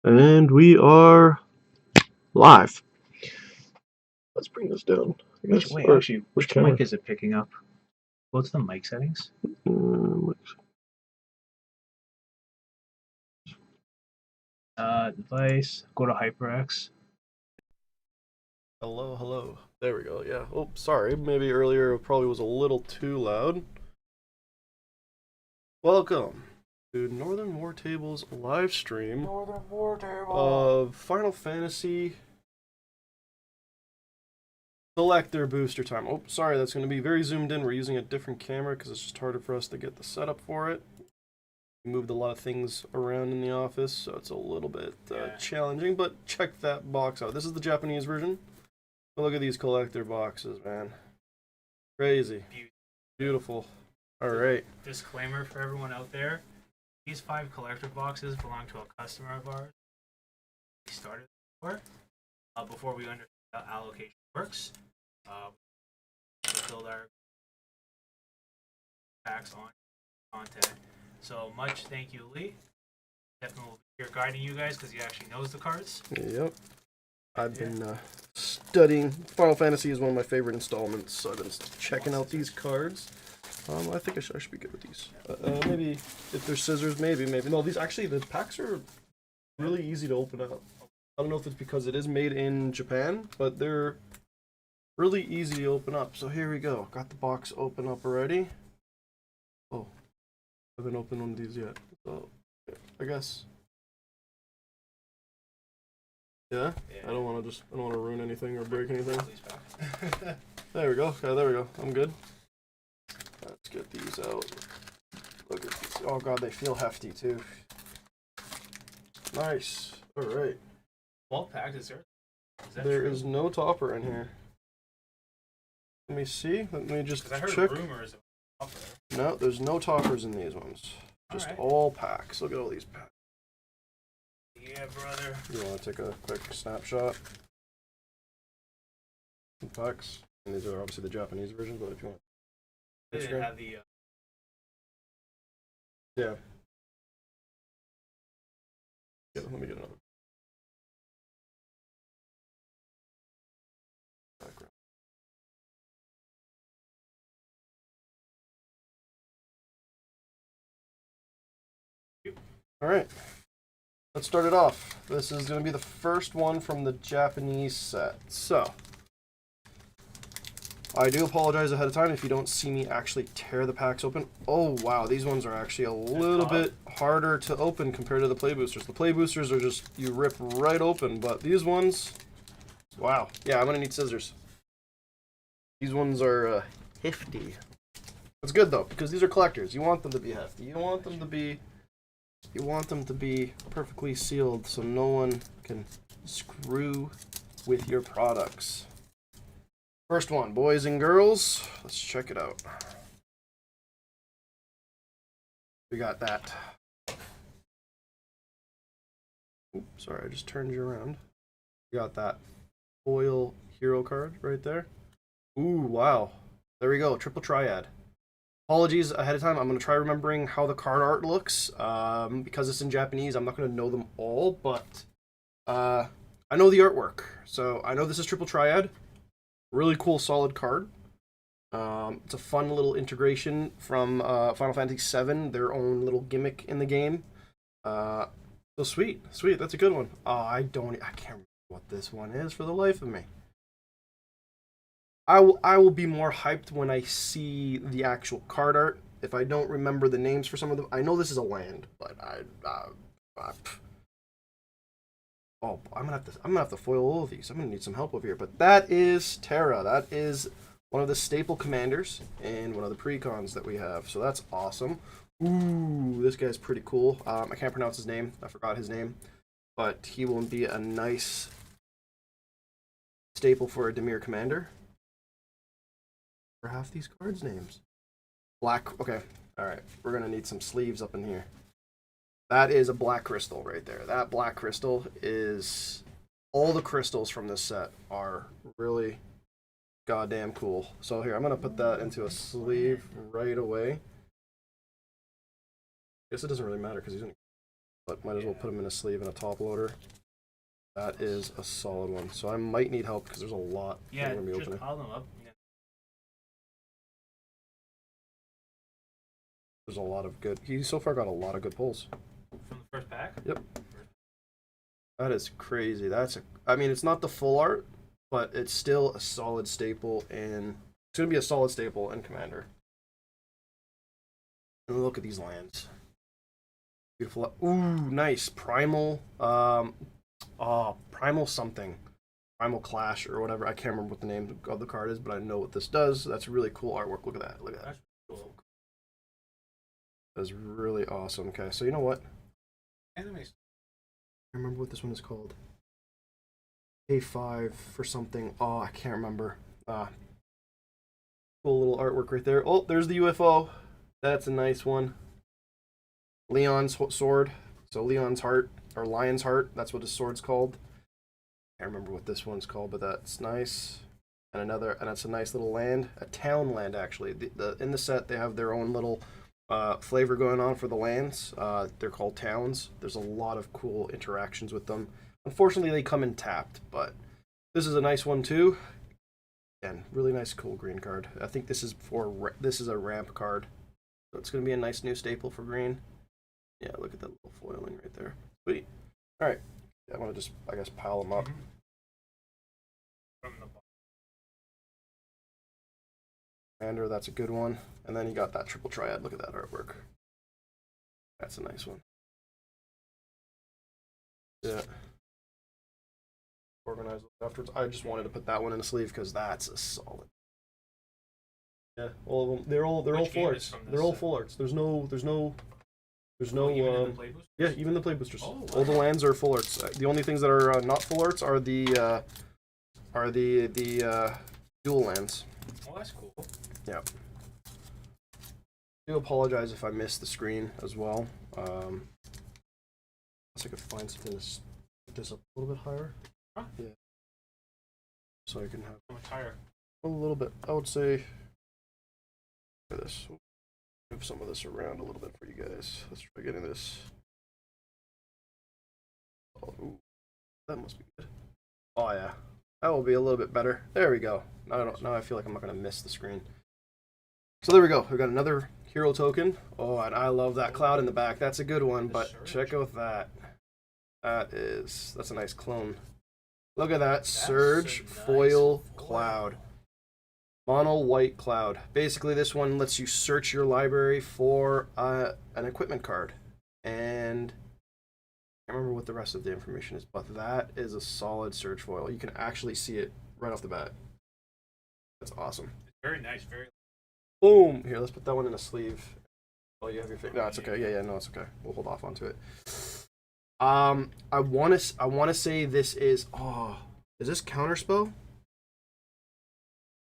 And we are live. Let's bring this down. I guess. Wait, actually, which camera? mic is it picking up? What's the mic settings? Device, go to HyperX. Hello, hello. There we go, yeah. Oh, sorry. Maybe earlier it probably was a little too loud. Welcome to Northern War Table's live stream of Final Fantasy Collector Booster Time. Oh, sorry, that's going to be very zoomed in. We're using a different camera because it's just harder for us to get the setup for it. We moved a lot of things around in the office, so it's a little bit challenging, but check that box out. This is the Japanese version. But look at these collector boxes, man. Crazy. Beautiful. Alright. Disclaimer for everyone out there. These 5 collector boxes belong to a customer of ours. We started before we understood how allocation works. We build our packs on content. So much thank you, Lee. Definitely will be here guiding you guys because he actually knows the cards. Yep. I've been studying. Final Fantasy is one of my favorite installments, so I've been checking out these cards. I think I should be good with these. Maybe if there's scissors, maybe. No, these actually, the packs are really easy to open up. I don't know if it's because it is made in Japan, but they're really easy to open up. So here we go. Got the box open up already. Oh, I haven't opened one of these yet. So I guess. Yeah? I don't want to ruin anything or break anything. There we go. Okay, there we go. I'm good. Let's get these out. Look at these. Oh god, they feel hefty too. Nice. All right. Well packed, is there? There is no topper in here. Let me see. Let me just check. Rumors of topper. No, there's no toppers in these ones. Just all packs. Look at all these packs. Yeah, brother. You want to take a quick snapshot? Packs. And these are obviously the Japanese version, but if you want. They didn't have the. Yeah. Yeah, let me get another. Background. All right. Let's start it off. This is going to be the first one from the Japanese set. So, I do apologize ahead of time if you don't see me actually tear the packs open. Oh, wow. These ones are actually a little bit harder to open compared to the Play Boosters. The Play Boosters are just, you rip right open, but these ones, wow. Yeah, I'm going to need scissors. These ones are hefty. It's good, though, because these are collectors. You want them to be hefty. You want them to be perfectly sealed so no one can screw with your products. First one, boys and girls. Let's check it out. We got that. Oops, sorry, I just turned you around. We got that foil hero card right there. Ooh, wow. There we go, triple triad. Apologies ahead of time. I'm going to try remembering how the card art looks. Because it's in Japanese, I'm not going to know them all, but I know the artwork. So I know this is Triple Triad. Really cool, solid card. It's a fun little integration from Final Fantasy VII, their own little gimmick in the game. So sweet. That's a good one. I can't remember what this one is for the life of me. I will be more hyped when I see the actual card art. If I don't remember the names for some of them, I know this is a land, but oh, I'm gonna have to foil all of these. I'm gonna need some help over here. But that is Terra. That is one of the staple commanders and one of the precons that we have. So that's awesome. Ooh, this guy's pretty cool. I can't pronounce his name. I forgot his name, but he will be a nice staple for a Dimir commander. For half these cards' names. Black. Okay. All right. We're gonna need some sleeves up in here. That is a black crystal right there. That black crystal is all the crystals from this set are really goddamn cool. So here, I'm gonna put that into a sleeve right away. Guess it doesn't really matter because he's gonna but might as well put him in a sleeve and a top loader. That is a solid one. So I might need help because there's a lot Yeah, I'm gonna be just opening. pile them up. There's a lot of good. He so far got a lot of good pulls. From the first pack? Yep. That is crazy. I mean, it's not the full art, but it's still a solid staple in. It's gonna be a solid staple in Commander. And look at these lands. Beautiful. Ooh, nice. Primal. Primal something. Primal Clash or whatever. I can't remember what the name of the card is, but I know what this does. That's really cool artwork. Look at that. Look at that. That's cool. That's really awesome. Okay, so you know what? Enemies. I remember what this one is called. A5 for something. Oh, I can't remember. Cool little artwork right there. Oh, there's the UFO. That's a nice one. Leon's sword. So Leon's heart, or Lion's heart. That's what his sword's called. I can't remember what this one's called, but that's nice. And that's a nice little land. A town land, actually. In the set, they have their own little flavor going on for the lands. They're called towns. There's a lot of cool interactions with them. Unfortunately, they come in tapped, but this is a nice one too. Again, really nice, cool green card. I think this is a ramp card, so it's going to be a nice new staple for green. Yeah, look at that little foiling right there. Sweet. All right, I want to just, I guess, pile them up. From the bottom. Commander, that's a good one. And then you got that triple triad. Look at that artwork. That's a nice one. Yeah. Organize afterwards. I just wanted to put that one in a sleeve because that's a solid. Yeah, all of them. They're all Which full game arts. is from this They're all set? full arts. There's no. Even in the play boosters? Yeah, even the play boosters. Oh, wow. All the lands are full arts. The only things that are not full arts are the dual lands. Oh, that's cool. Yeah. I do apologize if I missed the screen as well. Unless I could find something to put this up a little bit higher. Huh? Yeah. So I can have How much higher? a little bit. I would say. Look at this. Move some of this around a little bit for you guys. Let's try getting this. Oh, ooh, that must be good. Oh yeah, that will be a little bit better. There we go. Now I feel like I'm not gonna miss the screen. So there we go. We got another hero token. Oh, and I love that cloud in the back. That's a good one. But check out that. That's a nice clone. Look at that Surge a nice foil foil. cloud. Mono white cloud. Basically, this one lets you search your library for an equipment card. And I can't remember what the rest of the information is, but that is a solid Surge foil. You can actually see it right off the bat. That's awesome. Very nice. Very. Boom! Here, let's put that one in a sleeve. Oh, you have your no, it's okay. Yeah, no, it's okay. We'll hold off onto it. I wanna say this is is this Counterspell?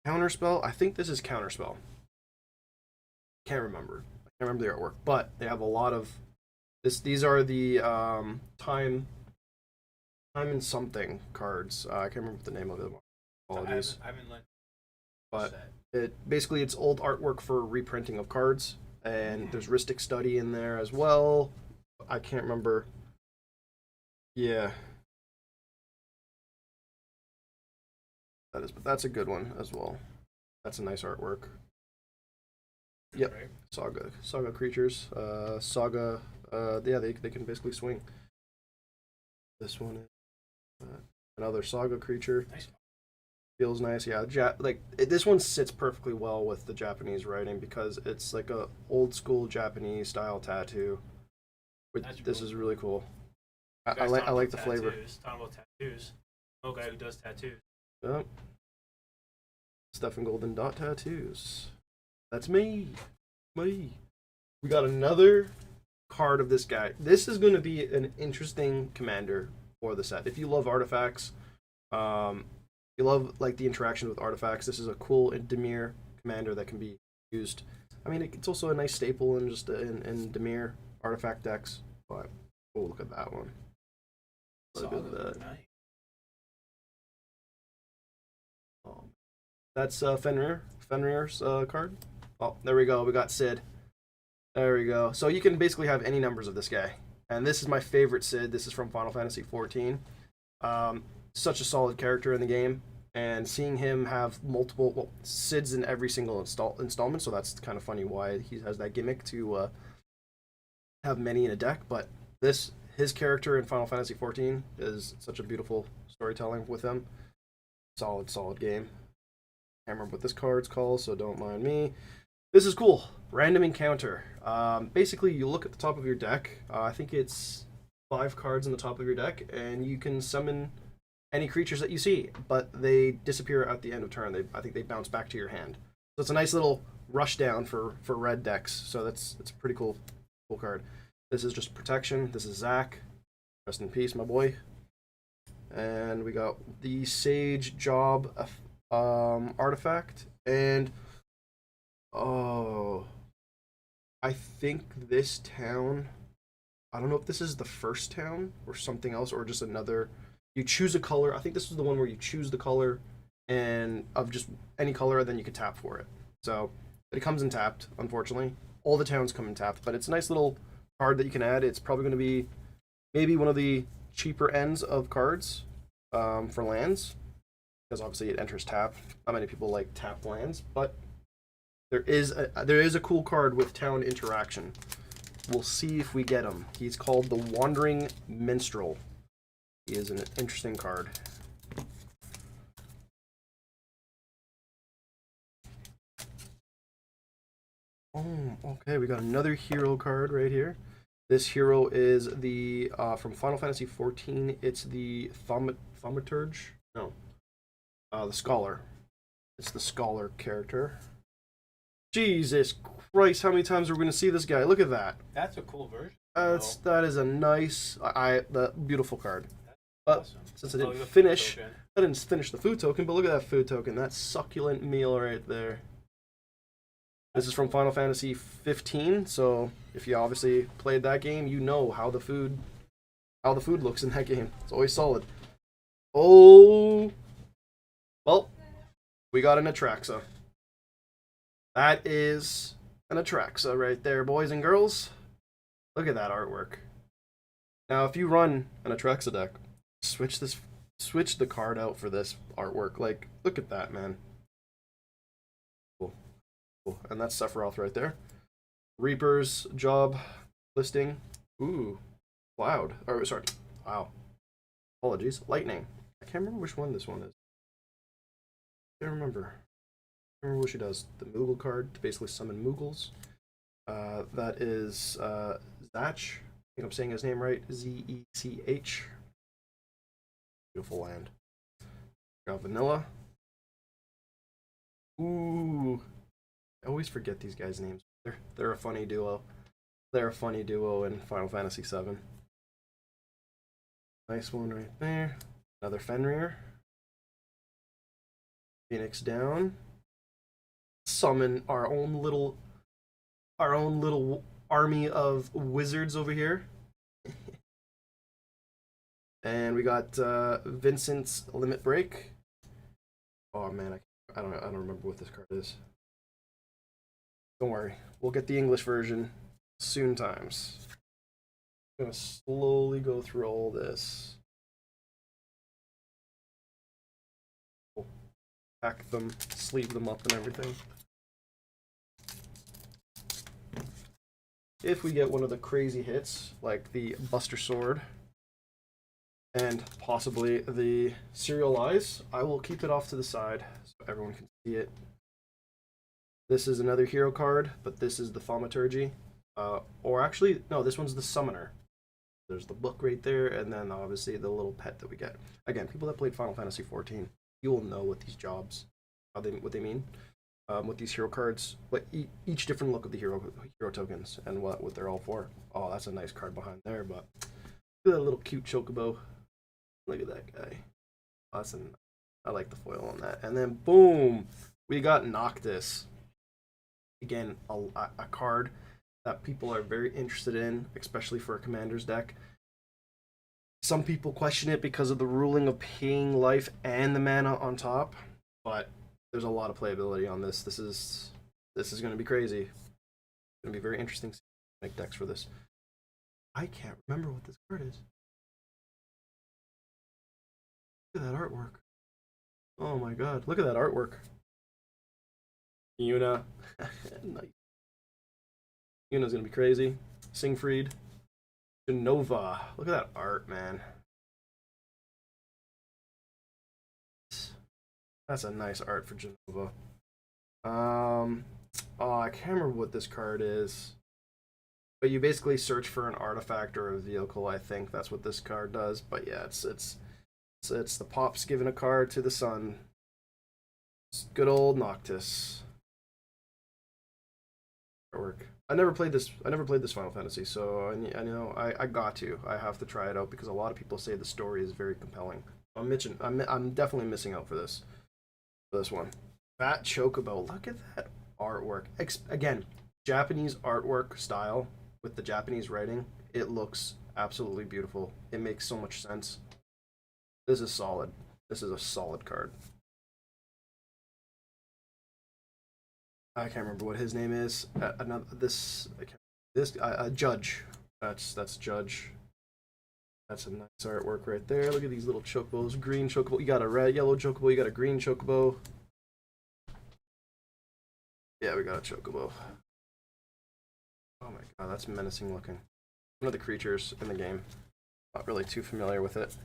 Counterspell? I think this is Counterspell. Can't remember. I can't remember the artwork, but they have a lot of these are the time and something cards. I can't remember what the name of them. Apologies. I haven't learned. But it's old artwork for reprinting of cards, and there's Rhystic Study in there as well. I can't remember. Yeah. But that's a good one as well. That's a nice artwork. Yep. Right? Saga creatures. Saga. Yeah, they can basically swing. This one is another Saga creature. Nice. Feels nice. Yeah, this one sits perfectly well with the Japanese writing because it's like a old school Japanese style tattoo. This is really cool. I like the flavor. Talking about tattoos. No guy who does tattoos. Yep. Stephen Golden dot tattoos. That's me. We got another card of this guy. This is going to be an interesting commander for the set. If you love artifacts, you love like the interaction with artifacts, this is a cool Dimir commander that can be used. I mean, it's also a nice staple in just in Dimir artifact decks. But oh, look at that one. Look at that. Nice. That's Fenrir's card. Oh, there we go. We got Sid. There we go. So you can basically have any numbers of this guy. And this is my favorite Sid. This is from Final Fantasy XIV. Such a solid character in the game, and seeing him have multiple Sids in every single installment, so that's kind of funny why he has that gimmick to have many in a deck. But his character in Final Fantasy XIV is such a beautiful storytelling with him. Solid game. Can't remember what this card's called, so don't mind me. This is cool. Random encounter. Basically, you look at the top of your deck. I think it's 5 cards in the top of your deck, and you can summon any creatures that you see, but they disappear at the end of turn. I think they bounce back to your hand. So it's a nice little rush down for red decks. So it's a pretty cool card. This is just protection. This is Zack. Rest in peace, my boy. And we got the Sage Job artifact, and oh, I think this town, I don't know if this is the first town or something else, or just another. You choose a color. I think this is the one where you choose the color and of just any color, and then you can tap for it. So it comes in tapped, unfortunately. All the towns come in tapped, but it's a nice little card that you can add. It's probably going to be maybe one of the cheaper ends of cards for lands, because obviously it enters tap. Not many people like tap lands, but there is a cool card with town interaction. We'll see if we get him. He's called the Wandering Minstrel. He is an interesting card. Oh, okay, we got another hero card right here. This hero is the from Final Fantasy XIV. It's the Thaumaturge. No, the Scholar. It's the Scholar character. Jesus Christ! How many times are we going to see this guy? Look at that. That's a cool version. That is a nice, the beautiful card. But Awesome. since I didn't finish the food token. But look at that food token. That succulent meal right there. This is from Final Fantasy 15, so if you obviously played that game, you know how the food looks in that game. It's always solid. Oh, well, we got an Atraxa. That is an Atraxa right there, boys and girls. Look at that artwork. Now, if you run an Atraxa deck, switch the card out for this artwork. Like, look at that, man. Cool. And that's Sephiroth right there. Reaper's job listing. Ooh, Cloud. Or sorry, wow. Apologies. Lightning. I can't remember which one this one is. Can't remember. I remember what she does. The Moogle card to basically summon Moogles. That is Zach. I think I'm saying his name right. Zech. Beautiful land. Got Vanilla. Ooh. I always forget these guys' names. They're a funny duo. They're a funny duo in Final Fantasy VII. Nice one right there. Another Fenrir. Phoenix down. Summon our own little army of wizards over here. And we got Vincent's Limit Break. Oh man, I don't remember what this card is. Don't worry, we'll get the English version soon times. I'm gonna slowly go through all this. Pack them, sleeve them up and everything. If we get one of the crazy hits, like the Buster Sword, and possibly the Serial Eyes, I will keep it off to the side so everyone can see it. This is another hero card, but this is the Thaumaturgy. Or actually, no, this one's the Summoner. There's the book right there, and then obviously the little pet that we get. Again, people that played Final Fantasy XIV, you will know what these jobs, what they mean. With these hero cards, but each different look of the hero tokens and what they're all for. Oh, that's a nice card behind there, but look at that little cute chocobo. Look at that guy. Awesome. I like the foil on that. And then boom, we got Noctis. Again, a card that people are very interested in, especially for a commander's deck. Some people question it because of the ruling of paying life and the mana on top, but there's a lot of playability on this. This is going to be crazy. It's going to be very interesting to make decks for this. I can't remember what this card is. Look at that artwork. Oh my god, look at that artwork. Yuna. Nice. Yuna's gonna be crazy. Singfried. Genova. Look at that art, man. That's a nice art for Genova. Oh, I can't remember what this card is. But you basically search for an artifact or a vehicle, I think that's what this card does. But yeah, it's the Pops giving a card to the sun. It's good old Noctis. Artwork. I never played this Final Fantasy, so I know I got to. I have to try it out because a lot of people say the story is very compelling. I'm definitely missing out for this one. Fat Chocobo. Look at that artwork. Again, Japanese artwork style with the Japanese writing. It looks absolutely beautiful. It makes so much sense. This is solid. This is a solid card. I can't remember what his name is. Judge. That's Judge. That's a nice artwork right there. Look at these little chocobos. Green chocobo. You got a red, yellow chocobo. You got a green chocobo. Yeah, we got a chocobo. Oh my god, that's menacing looking. One of the creatures in the game. Not really too familiar with it.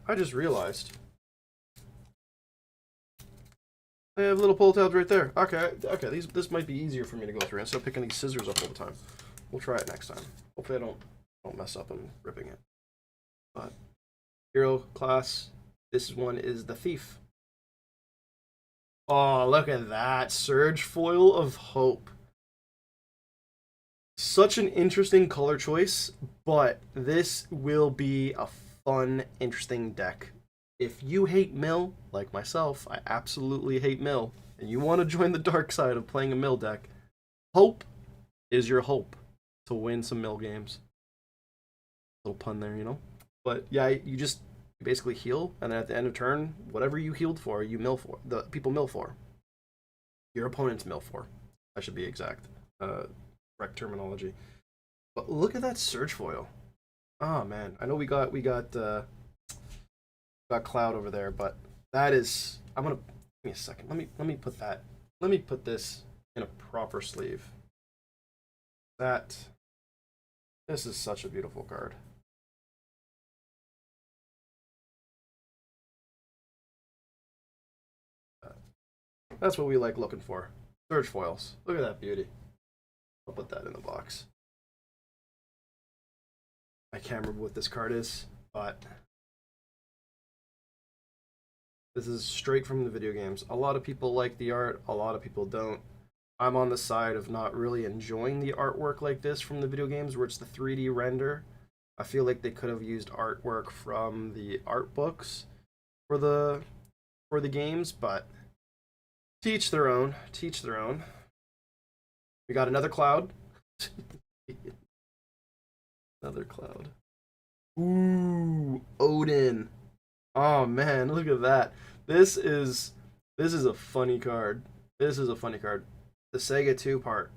I just realized I have little pull tabs right there. Okay. This might be easier for me to go through instead of picking these scissors up all the time. We'll try it next time. Hopefully I don't mess up and ripping it. But hero class. This one is the Thief. Oh, look at that Surge Foil of Hope. Such an interesting color choice, but this will be a fun, interesting deck. If you hate mill, like myself, I absolutely hate mill, and you want to join the dark side of playing a mill deck, Hope is your hope to win some mill games. Little pun there, you know? But yeah, you just basically heal, and then at the end of turn, whatever you healed for, you mill for. The people mill for. Your opponents mill for. I should be exact. Correct terminology. But look at that Surge Foil. Oh man, I know we got Cloud over there, but that is. I'm gonna give me a second. Let me put that. Let me put this in a proper sleeve. This is such a beautiful card. That's what we like looking for. Surge foils. Look at that beauty. I'll put that in the box. I can't remember what this card is, but this is straight from the video games. A lot of people like the art, a lot of people don't. I'm on the side of not really enjoying the artwork like this from the video games where it's the 3D render. I feel like they could have used artwork from the art books for the games, but teach their own. Teach their own. We got another Cloud. Another Cloud. Ooh, Odin. Oh man, look at that. This is a funny card. This is a funny card. The Sega 2 part.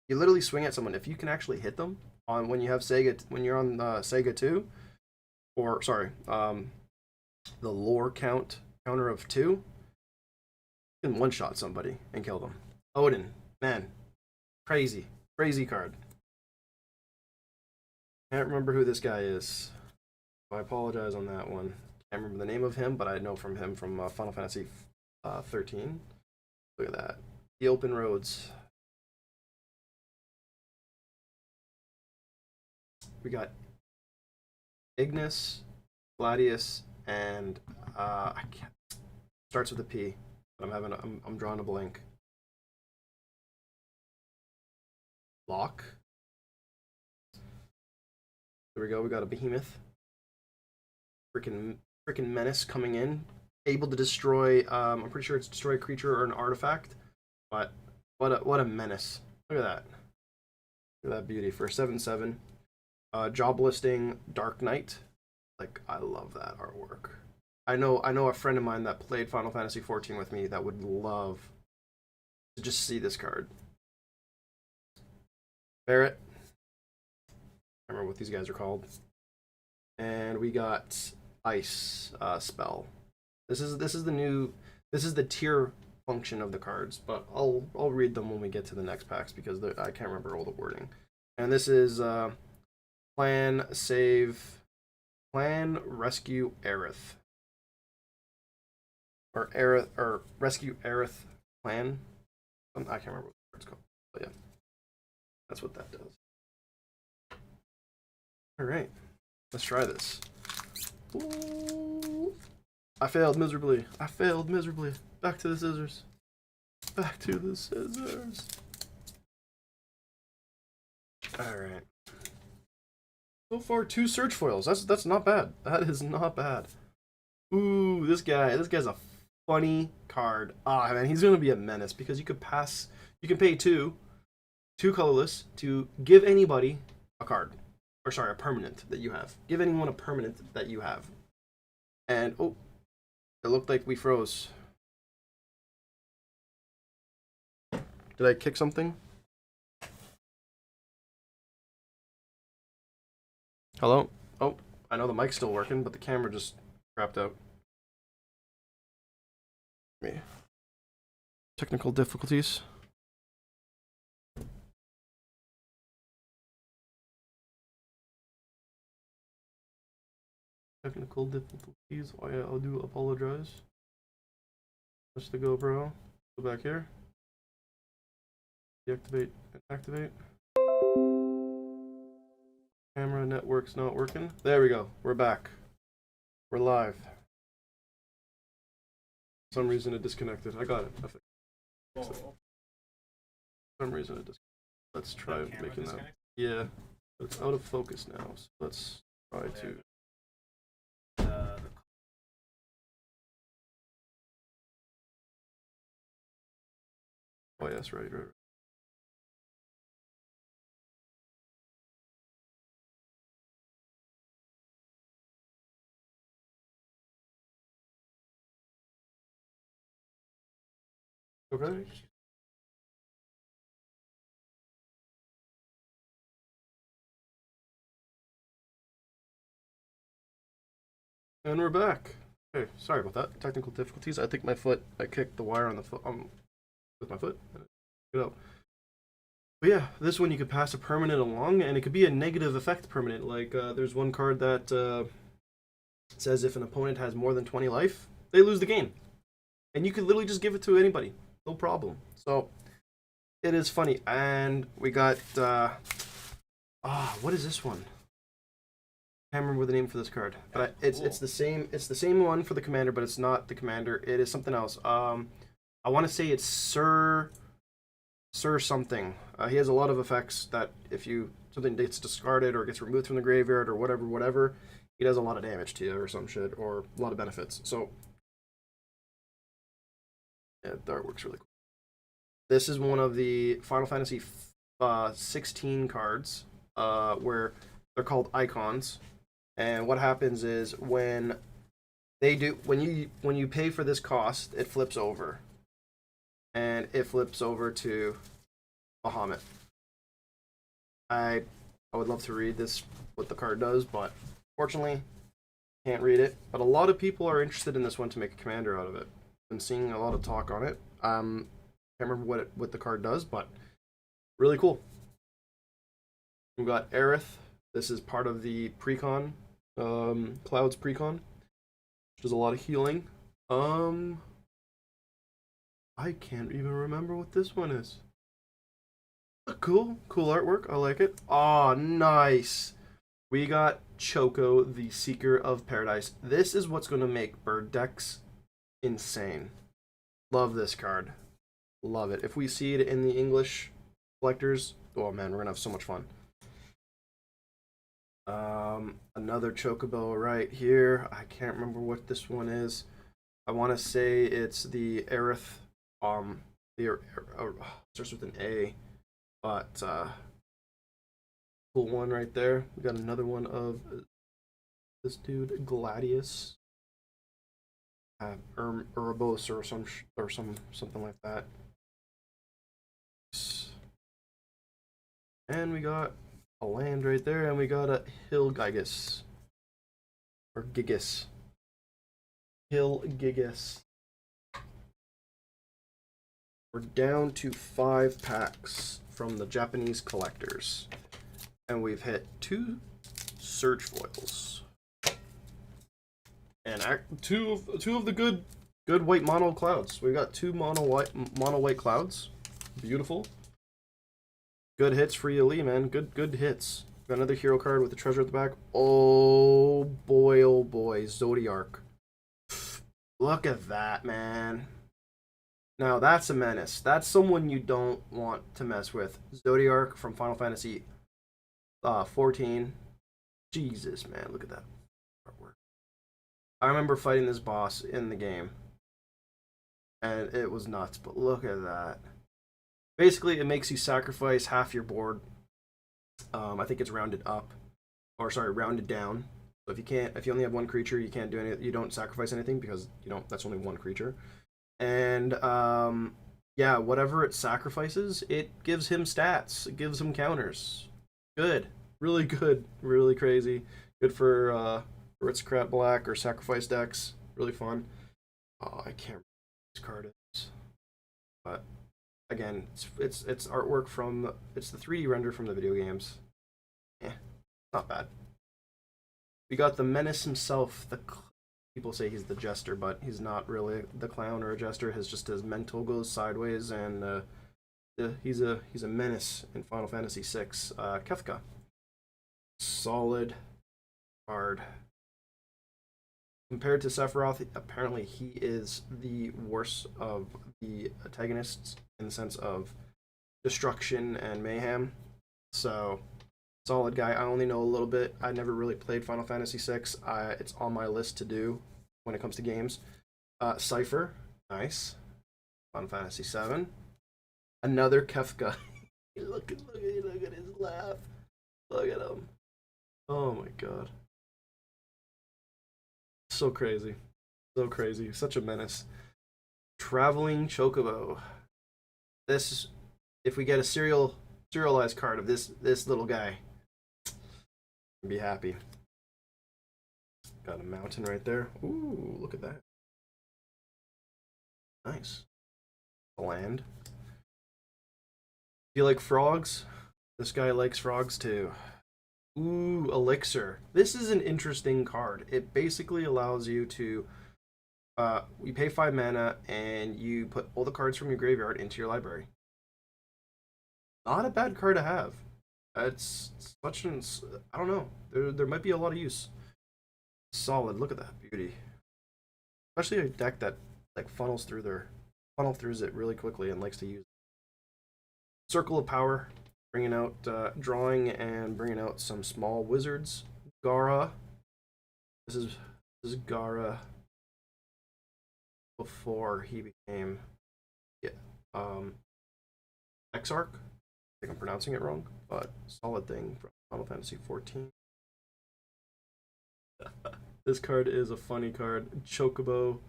You literally swing at someone if you can actually hit them on when you have when you're on Sega 2, or sorry, the lore counter of 2. You can one-shot somebody and kill them. Odin, man, crazy card. Can't remember who this guy is. I apologize on that one. Can't remember the name of him, but I know from him from Final Fantasy 13. Look at that. The Open Roads. We got Ignis, Gladius, and I can't. Starts with a P, but I'm drawing a blank. Locke. There we go. We got a Behemoth. Freaking menace coming in, able to destroy. I'm pretty sure it's destroy a creature or an artifact. But what a menace! Look at that. Look at that beauty for 7/7. Job listing Dark Knight. Like, I love that artwork. I know a friend of mine that played Final Fantasy 14 with me that would love to just see this card. Barret. I remember what these guys are called. And we got Ice spell. This is the tier function of the cards, but I'll read them when we get to the next packs because I can't remember all the wording. And this is plan rescue Aerith. Or rescue Aerith plan. I can't remember what the card's called, but yeah, that's what that does. All right, let's try this. Ooh. I failed miserably. Back to the scissors. Back to the scissors. All right. So far, 2 search foils. That's not bad. That is not bad. Ooh, this guy's a funny card. Ah, man, he's gonna be a menace because you can pay two colorless to give anybody a card. Or sorry, a permanent that you have. Give anyone a permanent that you have. And oh, it looked like we froze. Did I kick something? Hello? Oh, I know the mic's still working, but the camera just crapped out. Me. Technical difficulties. Technical difficulties. Oh yeah, I do apologize. Touch the GoPro. Go back here. Deactivate and activate. Camera network's not working. There we go. We're back. We're live. For some reason it disconnected. I got it. For some reason it disconnected. Let's try making that. Yeah. It's out of focus now. So let's try to. Oh yes, right. Okay. And we're back. Okay, sorry about that. Technical difficulties. I think I kicked the wire on the foot with my foot. Get out. But yeah, this one you could pass a permanent along, and it could be a negative effect permanent. Like there's one card that says if an opponent has more than 20 life, they lose the game, and you could literally just give it to anybody, no problem. So it is funny, and we got what is this one? I can't remember the name for this card, but it's the same one for the commander, but it's not the commander. It is something else. I want to say it's Sir something. He has a lot of effects that if something gets discarded or gets removed from the graveyard or whatever, he does a lot of damage to you or some shit or a lot of benefits. So yeah, the artwork's really cool. This is one of the Final Fantasy 16 cards where they're called icons. And what happens is when you pay for this cost, it flips over. And it flips over to Bahamut. I would love to read this, what the card does, but fortunately, can't read it. But a lot of people are interested in this one to make a commander out of it. Been seeing a lot of talk on it. Can't remember what the card does, but really cool. We've got Aerith. This is part of the precon, Cloud's precon, which does a lot of healing. I can't even remember what this one is. Cool artwork. I like it. Oh, nice. We got Choco, the Seeker of Paradise. This is what's going to make bird decks insane. Love this card. Love it. If we see it in the English collectors, oh man, we're going to have so much fun. Another Chocobo right here. I can't remember what this one is. I want to say it's the Aerith. Starts with an A, but Cool one right there. We got another one of this dude, Gladius. Urbos or something like that. And we got a land right there, and we got a Hilgigus. Or Gigas. Hilgigas. We're down to 5 packs from the Japanese collectors. And we've hit 2 Surge foils. And two of the good white mono clouds. We've got 2 mono white clouds. Beautiful. Good hits for Yali, man. Good hits. Got another hero card with the treasure at the back. Oh boy, Zodiark. Look at that, man. Now that's a menace. That's someone you don't want to mess with. Zodiark from Final Fantasy 14. Jesus, man, look at that artwork. I remember fighting this boss in the game, and it was nuts, but look at that. Basically, it makes you sacrifice half your board. I think it's rounded up, or sorry, rounded down. So if you only have 1 creature, you can't do any. You don't sacrifice anything because that's only 1 creature. And yeah, whatever it sacrifices, it gives him stats. It gives him counters. Good, really good, really crazy. Good for Aristocrat Black or Sacrifice decks. Really fun. Oh, I can't remember what this card is, but again, it's artwork from it's the 3D render from the video games. Yeah, not bad. We got the Menace himself. People say he's the Jester, but he's not really the clown or a jester. His mental goes sideways, and he's a menace in Final Fantasy VI. Kefka, solid card. Compared to Sephiroth, apparently he is the worst of the antagonists in the sense of destruction and mayhem. So, solid guy. I only know a little bit. I never really played Final Fantasy VI. It's on my list to do when it comes to games. Cypher, nice. Final Fantasy VII. Another Kefka. look at his laugh. Look at him. Oh my god. So crazy. So crazy. Such a menace. Traveling Chocobo. This, if we get a serialized card of this little guy, I'd be happy. Got a mountain right there. Ooh, look at that. Nice. Land. Do you like frogs? This guy likes frogs too. Ooh, Elixir. This is an interesting card. It basically allows you to you pay 5 mana and you put all the cards from your graveyard into your library. Not a bad card to have. It's such an, I don't know. There might be a lot of use. Solid. Look at that beauty. Especially a deck that like funnels through it really quickly and likes to use it. Circle of Power, bringing out drawing and bringing out some small wizards. Gara. This is Gara before he became Exarch. I think I'm pronouncing it wrong, but solid thing from Final Fantasy 14. This card is a funny card. Chocobo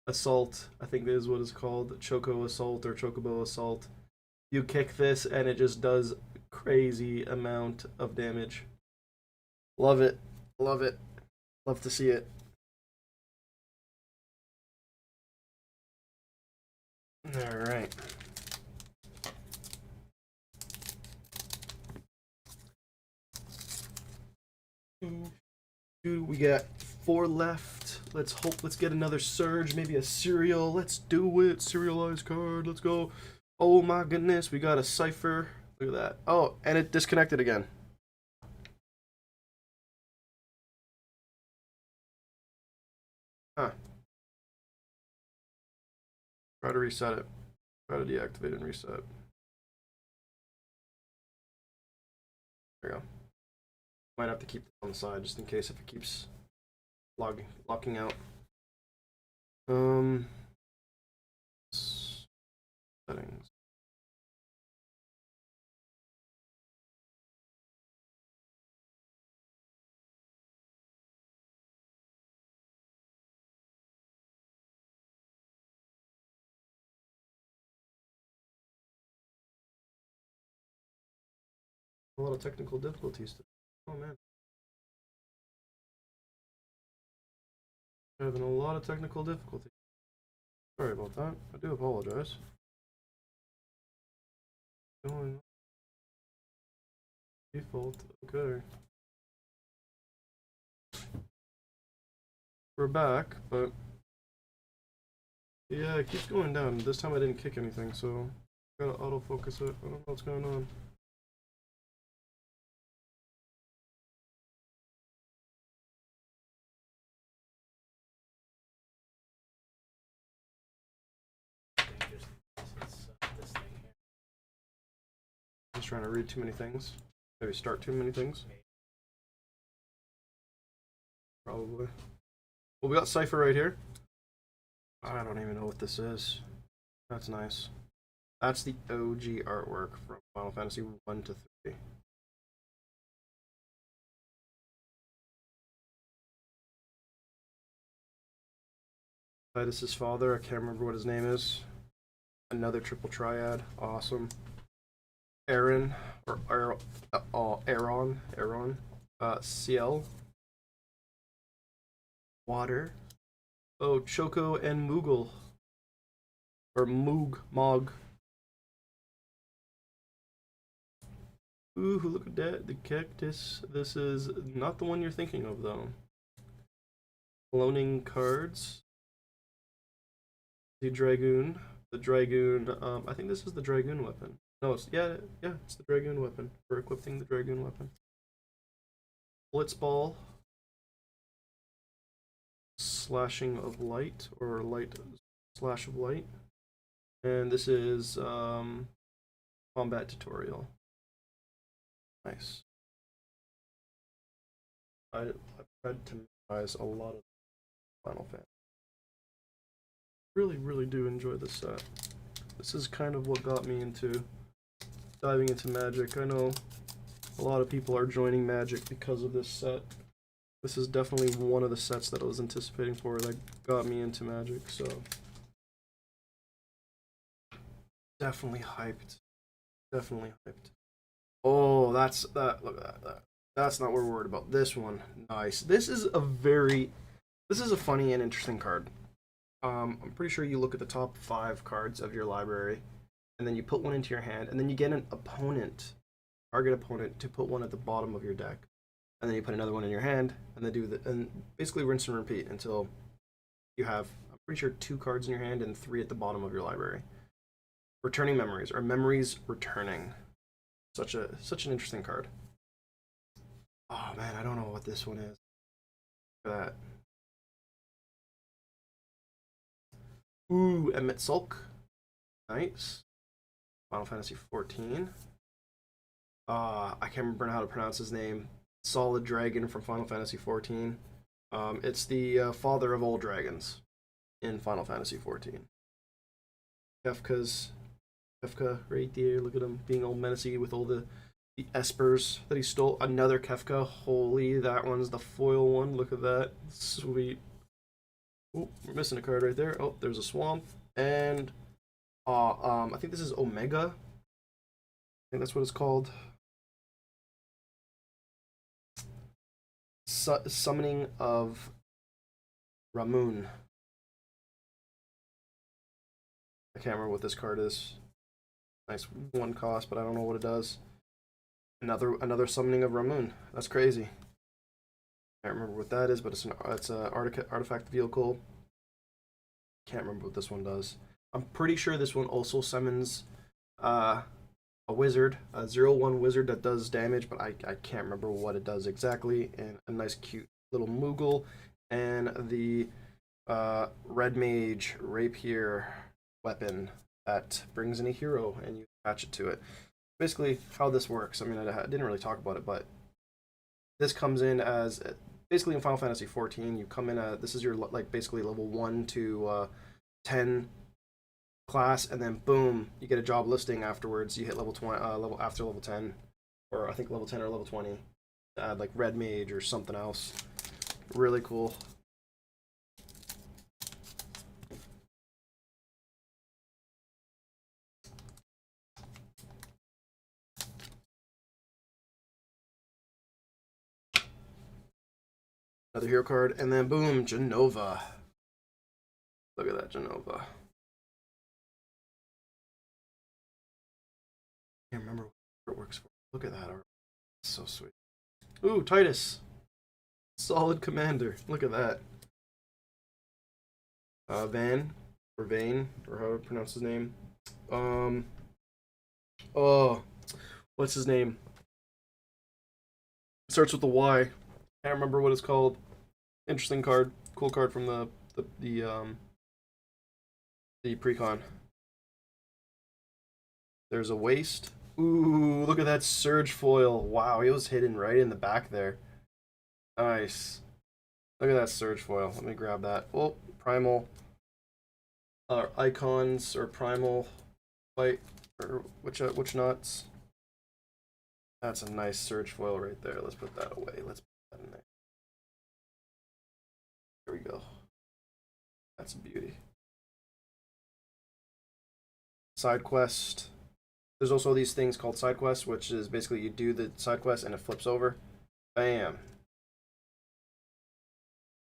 Assault, I think this is what it's called. Choco Assault or Chocobo Assault. You kick this and it just does crazy amount of damage. Love it. Love it. Love to see it. Alright. Dude, we got 4 left. Let's get another Surge, maybe a Serial. Let's do it. Serialized card. Let's go. Oh my goodness, we got a Cypher. Look at that. Oh, and it disconnected again. Huh. Try to reset it. Try to deactivate and reset. There we go. Might have to keep this on the side just in case if it keeps locking out. Settings. A lot of technical difficulties. Oh man. Having a lot of technical difficulties. Sorry about that. I do apologize. Going default. Okay. We're back, but yeah, it keeps going down. This time I didn't kick anything, so gotta autofocus it. I don't know what's going on. This thing here. Just trying to read too many things. Maybe start too many things. Probably. Well, we got Cypher right here. I don't even know what this is. That's nice. That's the OG artwork from Final Fantasy 1 to 3. Titus's father, I can't remember what his name is. Another triple triad, awesome. Aaron, or Aaron, Ciel. Water. Oh, Choco and Moogle. Or Mog. Ooh, look at that, the cactus. This is not the one you're thinking of, though. Cloning cards. The Dragoon. The Dragoon, I think this is the Dragoon weapon. No, it's, yeah, it's the Dragoon weapon. We're equipping the Dragoon weapon. Blitzball. Slashing of light, or light slash of light. And this is, combat tutorial. Nice. I've tried to memorize a lot of Final Fantasy. Really do enjoy this set. This is kind of what got me into diving into Magic. I know a lot of people are joining Magic because of this set. This is definitely one of the sets that I was anticipating for that got me into Magic, so definitely hyped. Definitely hyped. Oh, that's that. Look at that. That's not what we're worried about. This one, nice. This is a funny and interesting card. I'm pretty sure you look at the top 5 cards of your library, and then you put one into your hand, and then you get an opponent, target opponent, to put one at the bottom of your deck, and then you put another one in your hand, and then and basically rinse and repeat until you have, I'm pretty sure, 2 cards in your hand and 3 at the bottom of your library. Returning Memories, or Memories Returning. Such an interesting card. Oh man, I don't know what this one is. Look at that. Ooh, Emmet Sulk. Nice. Final Fantasy 14. I can't remember how to pronounce his name. Solid Dragon from Final Fantasy 14. It's the father of all dragons in Final Fantasy 14. Kefka right there. Look at him being all menacey with all the espers that he stole. Another Kefka. Holy, that one's the foil one. Look at that. Sweet. Oh, we're missing a card right there. Oh, there's a swamp. And I think this is Omega. I think that's what it's called. Summoning of Ramun. I can't remember what this card is. Nice 1 cost, but I don't know what it does. Another summoning of Ramun. That's crazy. I can't remember what that is, but it's an artifact vehicle. Can't remember what this one does. I'm pretty sure this one also summons a wizard, a 0/1 wizard that does damage, but I can't remember what it does exactly. And a nice cute little Moogle, and the red mage rapier weapon that brings in a hero and you attach it to it. Basically how this works, I mean, I didn't really talk about it, but this comes in as basically in Final Fantasy 14 you come in this is your like basically level 1 to 10 class, and then boom, you get a job listing afterwards. You hit level 20 after level 10, or I think level 10 or level 20, add like red mage or something else. Really cool. Another hero card, and then boom, Genova. Look at that Genova. Can't remember what it works for. Look at that art. It's so sweet. Ooh, Titus. Solid commander. Look at that. Vane, or however you pronounce his name. Oh, what's his name? It starts with a Y. Can't remember what it's called. Interesting card. Cool card from the precon. There's a waste. Ooh, look at that surge foil. Wow, he was hidden right in the back there. Nice. Look at that surge foil. Let me grab that. Oh, primal. Icons or primal white or which nuts. That's a nice surge foil right there. Let's put that away. Let's put that in there. There we go. That's a beauty. Side quest. There's also these things called side quests, which is basically you do the side quest and it flips over. Bam.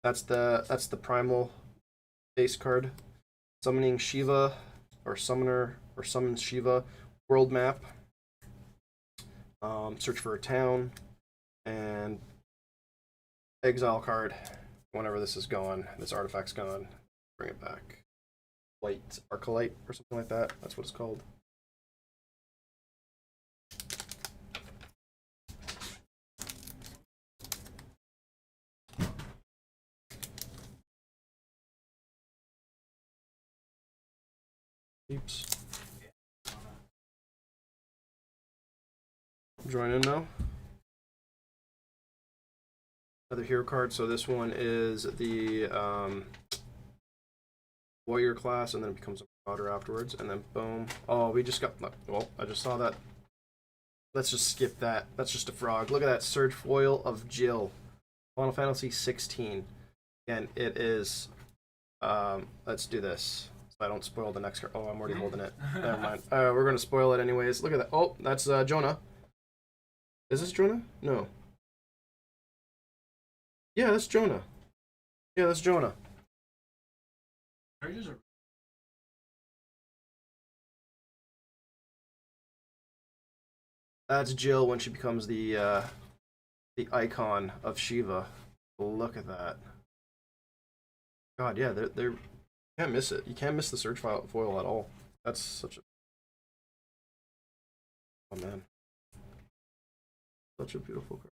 That's the primal base card. Summoning Shiva, or summoner, or summons Shiva. World map. Search for a town, and exile card. Whenever this is gone, this artifact's gone, bring it back. Light Arcolite or something like that. That's what it's called. Oops. Join in now. Another hero card. So this one is the warrior class, and then it becomes a marauder afterwards, and then boom. Oh, we just got. Well, I just saw that. Let's just skip that. That's just a frog. Look at that surge foil of Jill. Final Fantasy 16. Again, it is. Let's do this. So I don't spoil the next card. Oh, I'm already holding it. Never mind. We're gonna spoil it anyways. Look at that. Oh, that's Jonah. Is this Jonah? No. Yeah, that's Jonah. Yeah, that's Jonah. That's Jill when she becomes the icon of Shiva. Look at that. God, yeah, they're you can't miss it. You can't miss the search foil at all. That's such a oh man, such a beautiful card.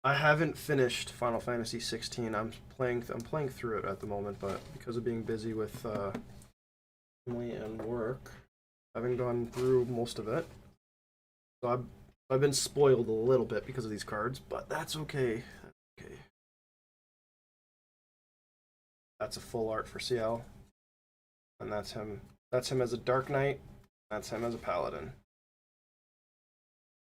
I haven't finished Final Fantasy 16. I'm playing through it at the moment, but because of being busy with family and work, I haven't gone through most of it. So I've been spoiled a little bit because of these cards, but that's okay. That's okay. That's a full art for CL, and that's him. That's him as a Dark Knight. That's him as a Paladin.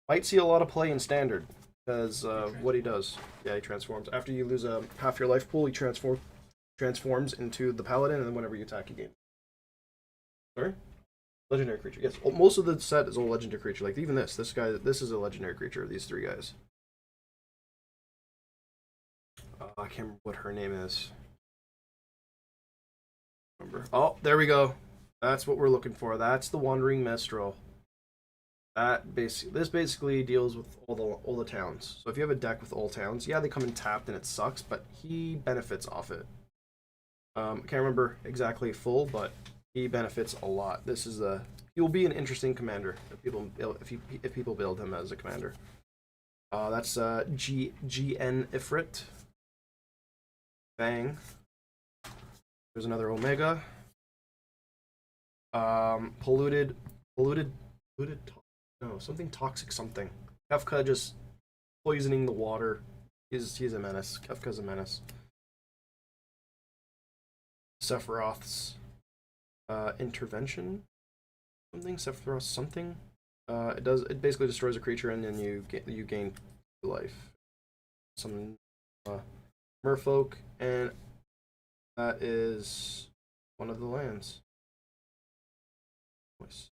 Might see a lot of play in Standard because what he does. Yeah, he transforms. After you lose half your life pool, he transforms into the Paladin, and then whenever you attack, you gain. Sorry? Legendary creature. Yes, most of the set is all legendary creature. Like even this guy, this is a legendary creature. These three guys. I can't remember what her name is. Remember? Oh, there we go. That's what we're looking for. That's the Wandering Minstrel. This basically deals with all the towns. So if you have a deck with all towns, yeah, they come in tapped and it sucks, but he benefits off it. I can't remember exactly full, but he benefits a lot. He will be an interesting commander if people build him as a commander. That's GN Ifrit. Bang. There's another Omega. Polluted. No, something toxic. Something. Kefka just poisoning the water. He's a menace. Kefka's a menace. Sephiroth's intervention. Sephiroth something. It basically destroys a creature and then you gain life. Some merfolk, and that is one of the lands. Nice.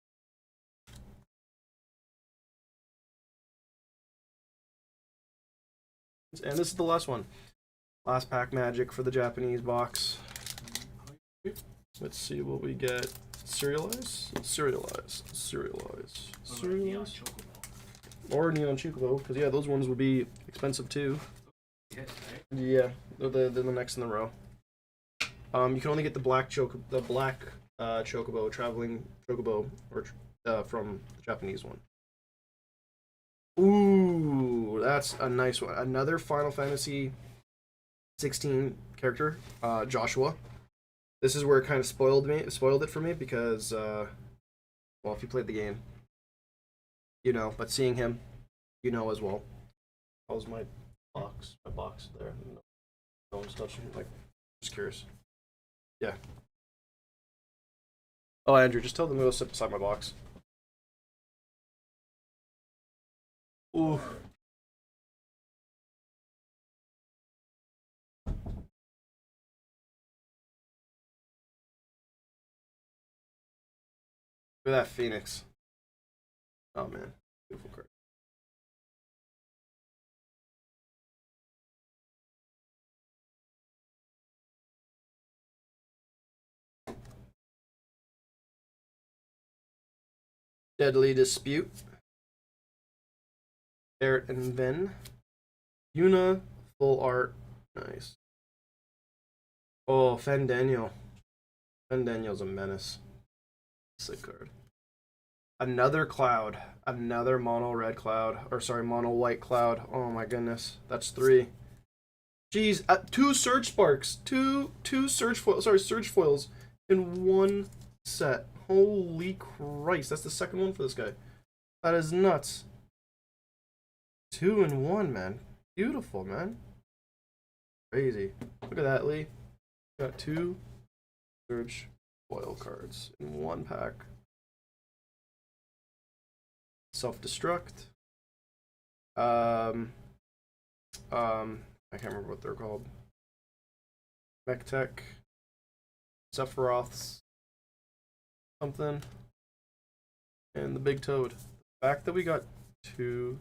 And this is the last one. Last pack magic for the Japanese box. Let's see what we get. Serialize? Serialize. Serialize. Serialize. Or Neon Chocobo, because yeah, those ones would be expensive too. Yeah, they're the next in the row. You can only get the black chocobo, traveling chocobo, or from the Japanese one. Ooh, that's a nice one. Another Final Fantasy 16 character, Joshua. This is where it kind of spoiled it for me because, well, if you played the game, you know. But seeing him, you know as well. That was my box there. No one's touching. Like, just curious. Yeah. Oh, Andrew, just tell them to go sit beside my box. Ooh. Look at that Phoenix. Oh man, beautiful card. Deadly Dispute. Barrett and Ven. Yuna, full art. Nice. Oh, Fandaniel. Fandaniel's a menace. Sick card. Another Cloud. Another mono red Cloud. Or sorry, mono white Cloud. Oh my goodness. That's 3. Jeez, 2 Surge Sparks. Two Surge foils. Sorry, Surge foils in one set. Holy Christ. That's the second one for this guy. That is nuts. 2 in 1, man. Beautiful, man. Crazy. Look at that, Lee. Got 2 Surge foil cards in one pack. Self-destruct. I can't remember what they're called. Mech-Tech. Sephiroth's something. And the Big Toad. The fact that we got 2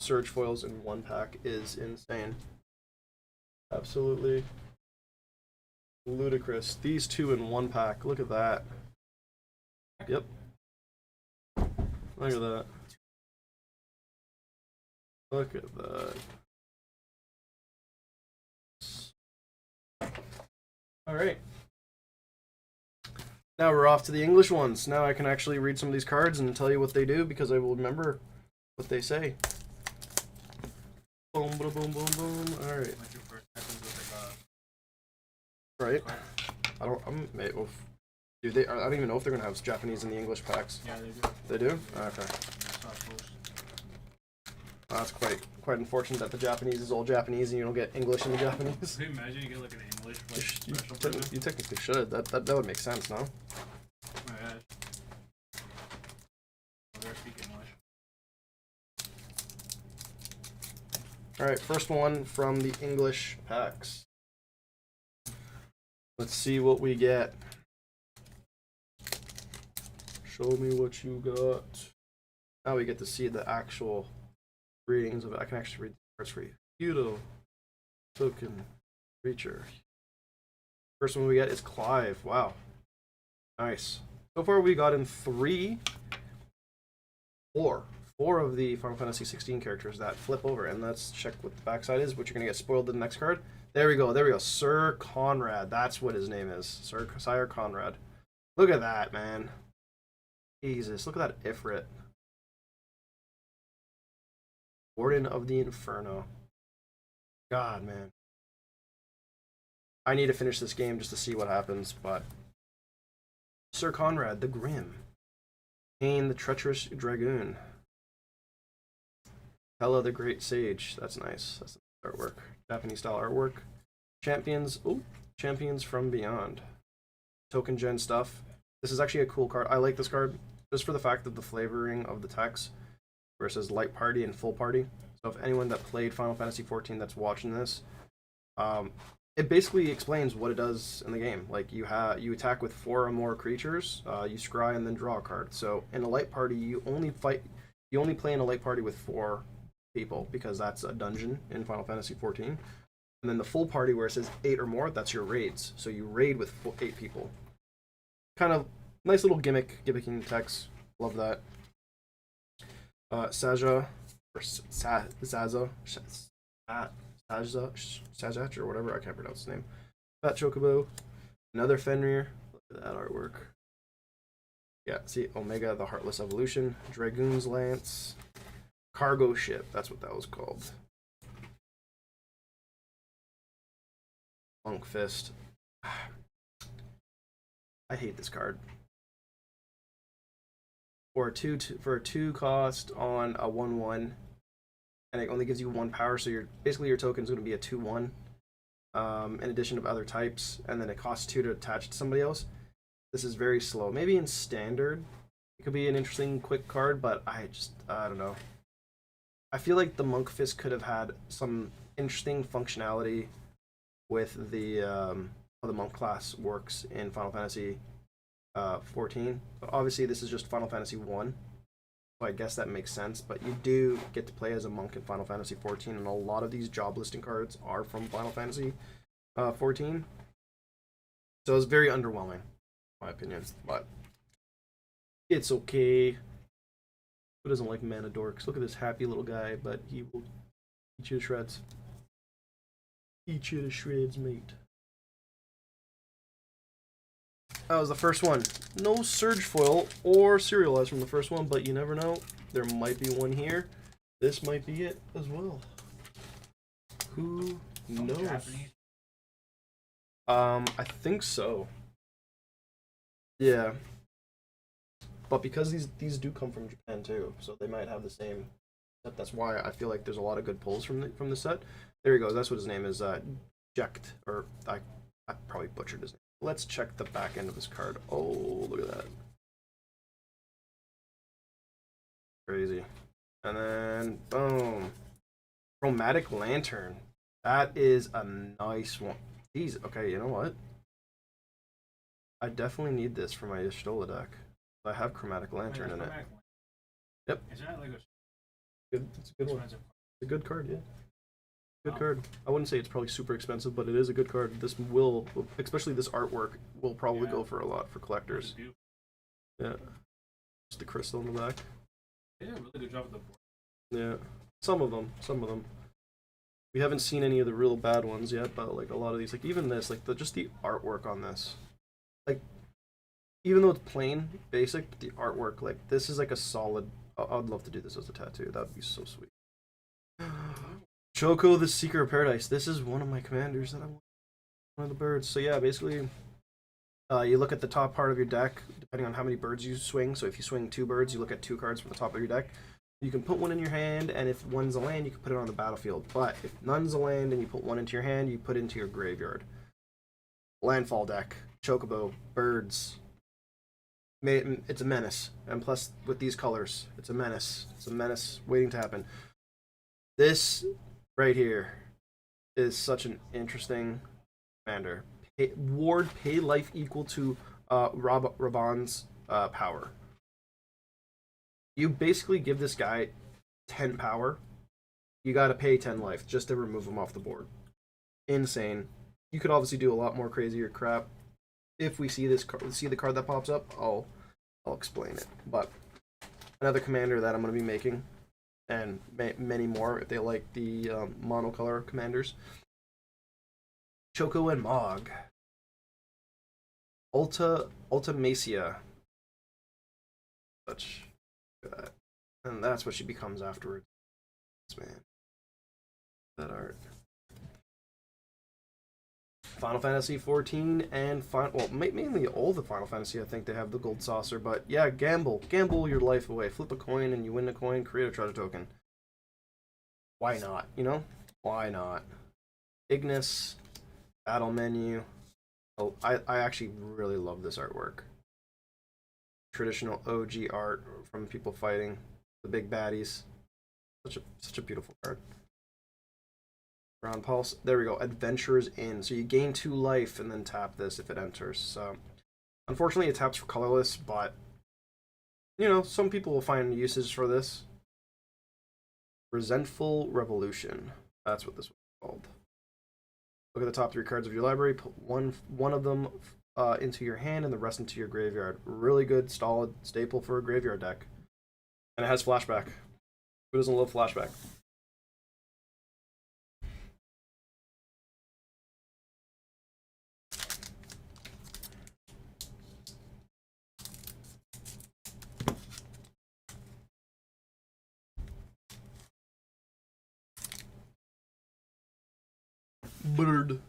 Surge foils in one pack is insane. Absolutely ludicrous. These 2 in one pack. Look at that. Yep. Look at that. Look at that. Alright. Now we're off to the English ones. Now I can actually read some of these cards and tell you what they do because I will remember what they say. Boom, boom, boom, boom, boom. Alright. Right. I don't even know if they're gonna have Japanese in the English packs. Yeah, they do. They do? Okay. That's quite unfortunate that the Japanese is all Japanese and you don't get English in the Japanese. Can you imagine you get like an English like, You special program? you technically should. That would make sense, no? Oh my gosh. They're speaking English. Alright, first one from the English packs. Let's see what we get. Show me what you got. Now we get to see the actual readings of it. I can actually read the cards for you. Feudal Token Creature. First one we get is Clive. Wow. Nice. So far we got in 4 of the Final Fantasy 16 characters that flip over. And let's check what the backside is, which you're going to get spoiled in the next card. There we go. Sir Conrad. That's what his name is. Sire Conrad. Look at that, man. Jesus, look at that Ifrit. Warden of the Inferno. God, man. I need to finish this game just to see what happens, but... Sir Conrad, the Grim. Cain, the Treacherous Dragoon. Hela, the Great Sage. That's nice. That's the artwork. Japanese style artwork. Champions. Ooh, Champions from Beyond. Token gen stuff. This is actually a cool card. I like this card just for the fact of the flavoring of the text versus light party and full party. So if anyone that played Final Fantasy XIV that's watching this, it basically explains what it does in the game. Like you attack with 4 or more creatures, you scry and then draw a card. So in a light party, you only play in a light party with 4 people because that's a dungeon in Final Fantasy 14. And then the full party where it says 8 or more, that's your raids. So you raid with 8 people. Kind of nice little gimmicking text. Love that. Saja, or Zaza, Sajach, or whatever, I can't pronounce his name. Fat Chocobo. Another Fenrir. Look at that artwork. Yeah, see, Omega, the Heartless Evolution. Dragoon's Lance. Cargo Ship, that's what that was called. Monk Fist. I hate this card. For a 2 cost on a 1/1, and it only gives you 1 power, so your token is going to be a 2/1. In addition to other types, and then it costs 2 to attach to somebody else. This is very slow. Maybe in standard, it could be an interesting quick card, but I don't know. I feel like the Monk Fist could have had some interesting functionality with the how the monk class works in Final Fantasy 14. But obviously, this is just Final Fantasy 1, so I guess that makes sense. But you do get to play as a monk in Final Fantasy 14, and a lot of these job listing cards are from Final Fantasy 14. So it's very underwhelming, in my opinion. But it's okay. Who doesn't like Mana Dorks? Look at this happy little guy, but he will eat you to shreds. Eat you to shreds, mate. That was the first one. No Surge Foil or Serialized from the first one, but you never know. There might be one here. This might be it as well. Who knows? Japanese. I think so. Yeah. But because these do come from Japan too, so they might have the same set. That's why I feel like there's a lot of good pulls from the set. There he goes. That's what his name is. Jekt, or I probably butchered his name. Let's check the back end of his card. Oh, look at that. Crazy. And then boom. Chromatic Lantern. That is a nice one. These okay, you know what? I definitely need this for my Y'shtola deck. I have Chromatic Lantern in it. Yep. Isn't that like It's a good one. expensive? It's a good card, yeah. Good card. I wouldn't say it's probably super expensive, but it is a good card. This will, especially this artwork, will probably go for a lot for collectors. Yeah. Just the crystal in the back. They did a really good job with the board. Yeah. Some of them. We haven't seen any of the real bad ones yet, but like a lot of these, like even this, like just the artwork on this. Like, even though it's plain, basic, the artwork, like this is like a solid. I'd love to do this as a tattoo. That would be so sweet. Choco, the Seeker of Paradise. This is one of my commanders that I want. One of the birds. So yeah, basically, you look at the top part of your deck, depending on how many birds you swing. So if you swing 2 birds, you look at 2 cards from the top of your deck. You can put one in your hand, and if one's a land, you can put it on the battlefield. But if none's a land and you put one into your hand, you put it into your graveyard. Landfall deck. Chocobo. Birds. It's a menace. And plus, with these colors, it's a menace. It's a menace waiting to happen. This right here is such an interesting commander. Ward, pay life equal to Raban's power. You basically give this guy 10 power. You gotta pay 10 life just to remove him off the board. Insane. You could obviously do a lot more crazier crap. If we see the card that pops up, I'll explain it. But another commander that I'm gonna be making, and many more if they like the monocolor commanders. Choco and Mog. Ultimacia. Such good. And that's what she becomes afterwards. Man. That art. Final Fantasy 14 and mainly all the Final Fantasy. I think they have the gold saucer, but yeah, gamble your life away. Flip a coin and you win a coin. Create a treasure token. Why not? You know, why not? Ignis, battle menu. Oh, I actually really love this artwork. Traditional OG art from people fighting the big baddies. Such a beautiful card. Ground Pulse. There we go. Adventurers Inn. So you gain 2 life and then tap this if it enters. So unfortunately it taps for colorless, but you know, some people will find uses for this. Resentful Revolution. That's what this was called. Look at the top 3 cards of your library. Put one of them into your hand and the rest into your graveyard. Really good, solid staple for a graveyard deck. And it has flashback. Who doesn't love flashback? Bird.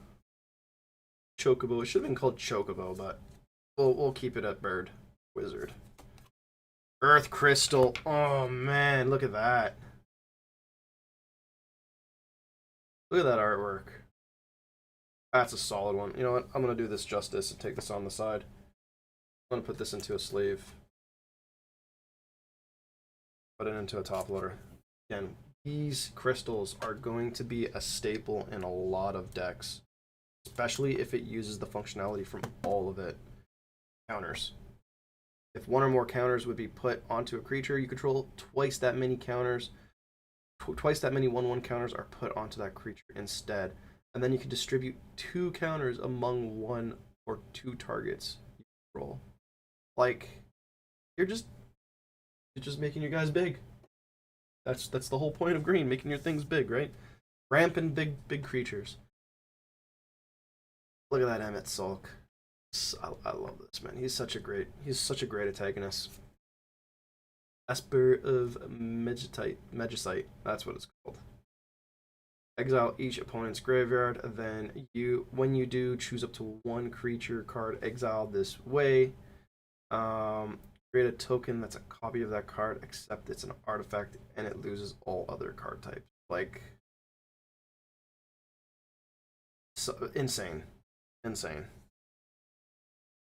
Chocobo. It should have been called Chocobo, but we'll keep it at Bird. Wizard. Earth Crystal. Oh man, look at that. Look at that artwork. That's a solid one. You know what? I'm gonna do this justice and take this on the side. I'm gonna put this into a sleeve. Put it into a top loader. Again, these crystals are going to be a staple in a lot of decks, especially if it uses the functionality from all of it. Counters. If one or more counters would be put onto a creature you control, twice that many counters, twice that many 1/1 counters are put onto that creature instead. And then you can distribute 2 counters among 1 or 2 targets you control. Like, you're just making your guys big. That's the whole point of green, making your things big, right? Rampant big creatures. Look at that Emmett Sulk. I love this man. He's such a great antagonist. Esper of Megicite. That's what it's called. Exile each opponent's graveyard. Then when you do, choose up to 1 creature card exiled this way. Create a token that's a copy of that card, except it's an artifact and it loses all other card types. Like, so, insane.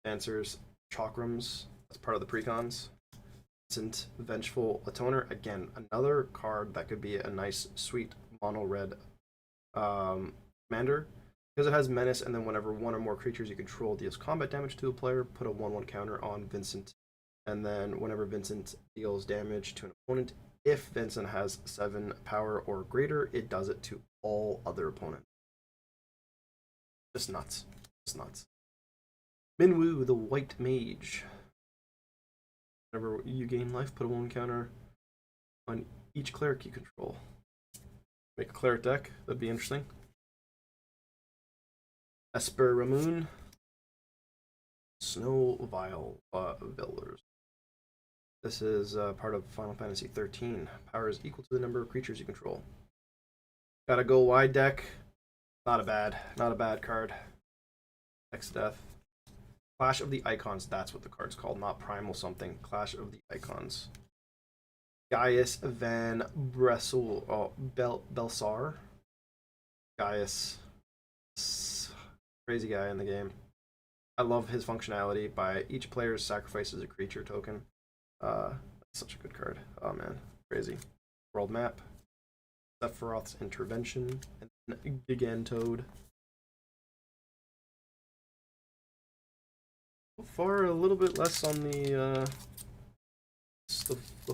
Answers Chakrams. That's part of the precons. Vincent, Vengeful Atoner. Again, another card that could be a nice, sweet mono red commander. Because it has menace, and then whenever 1 or more creatures you control deals combat damage to a player, put a 1/1 counter on Vincent. And then whenever Vincent deals damage to an opponent, if Vincent has 7 power or greater, it does it to all other opponents. Just nuts. Minwu, the White Mage. Whenever you gain life, put a 1 counter on each cleric you control. Make a cleric deck. That'd be interesting. Esper Ramoon. Snow Villers. This is part of Final Fantasy 13. Power is equal to the number of creatures you control. Gotta go wide deck. Not a bad card. X Death. Clash of the Icons. That's what the card's called, not Primal something. Clash of the Icons. Gaius Van Bressel. Oh, Belsar. Gaius. Crazy guy in the game. I love his functionality. By each player sacrifices a creature token. That's such a good card. Oh man, crazy. World map. Sephiroth's Intervention. And Gigantode. So far, a little bit less on the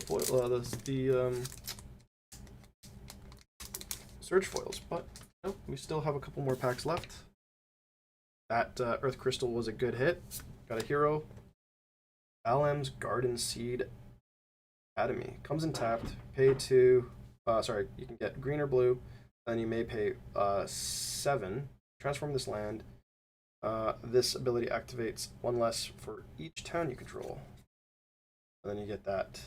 foil, the Surge foils, but no, we still have a couple more packs left. That Earth Crystal was a good hit. Got a hero. Alam's Garden Seed Academy. Comes in tapped. Pay 2. You can get green or blue. Then you may pay 7. Transform this land. This ability activates 1 less for each town you control. And then you get that.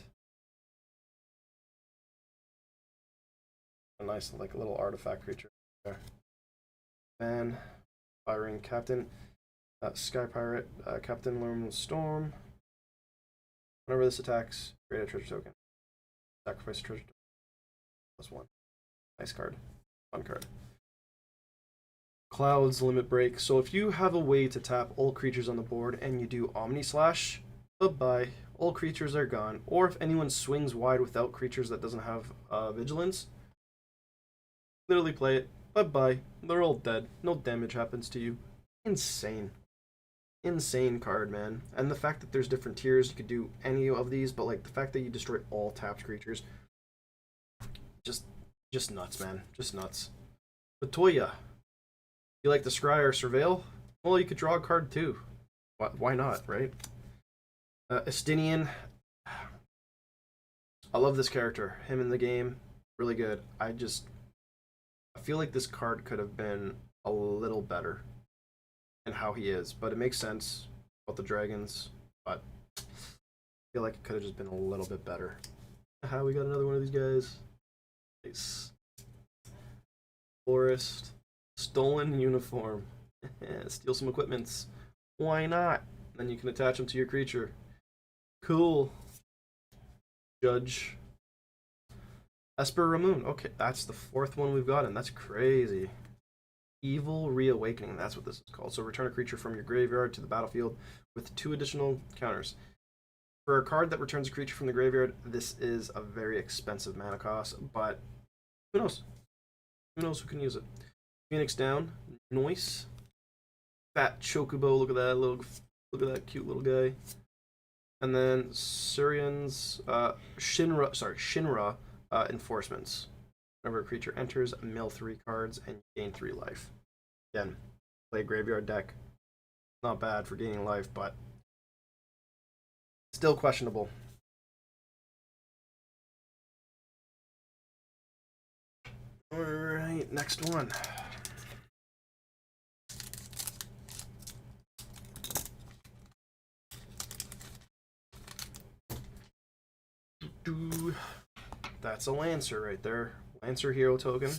A nice, like, little artifact creature there. Then, Firing Captain. Sky Pirate. Captain Lurm's Storm. Whenever this attacks, create a treasure token. Sacrifice a treasure token. +1. Nice card. Fun card. Cloud's Limit Break. So if you have a way to tap all creatures on the board and you do Omni Slash, bye-bye. All creatures are gone. Or if anyone swings wide without creatures that doesn't have Vigilance, literally play it. Bye-bye. They're all dead. No damage happens to you. Insane. Insane card, man. And the fact that there's different tiers, you could do any of these, but like the fact that you destroy all tapped creatures, just Just nuts, man. Just nuts. Latoya. You like the Scry or Surveil? Well, you could draw a card too. Why not, right? Estinian. I love this character. Him in the game, really good. I feel like this card could have been a little better in how he is, but it makes sense about the dragons. But I feel like it could have just been a little bit better. How we got another one of these guys? Nice. Forest. Stolen uniform. Steal some equipments. Why not? Then you can attach them to your creature. Cool. Judge. Esper Ramoon. Okay, that's the 4th one we've gotten. That's crazy. Evil Reawakening. That's what this is called. So return a creature from your graveyard to the battlefield with 2 additional counters. For a card that returns a creature from the graveyard, this is a very expensive mana cost, but who knows? Who knows who can use it? Phoenix down. Noise. Fat Chocobo. Look at that. Look at that cute little guy. And then Surian's Shinra enforcements. Whenever a creature enters, mill 3 cards and gain 3 life. Again, play a graveyard deck. Not bad for gaining life, but still questionable. Alright, next one. That's a Lancer right there. Lancer hero token.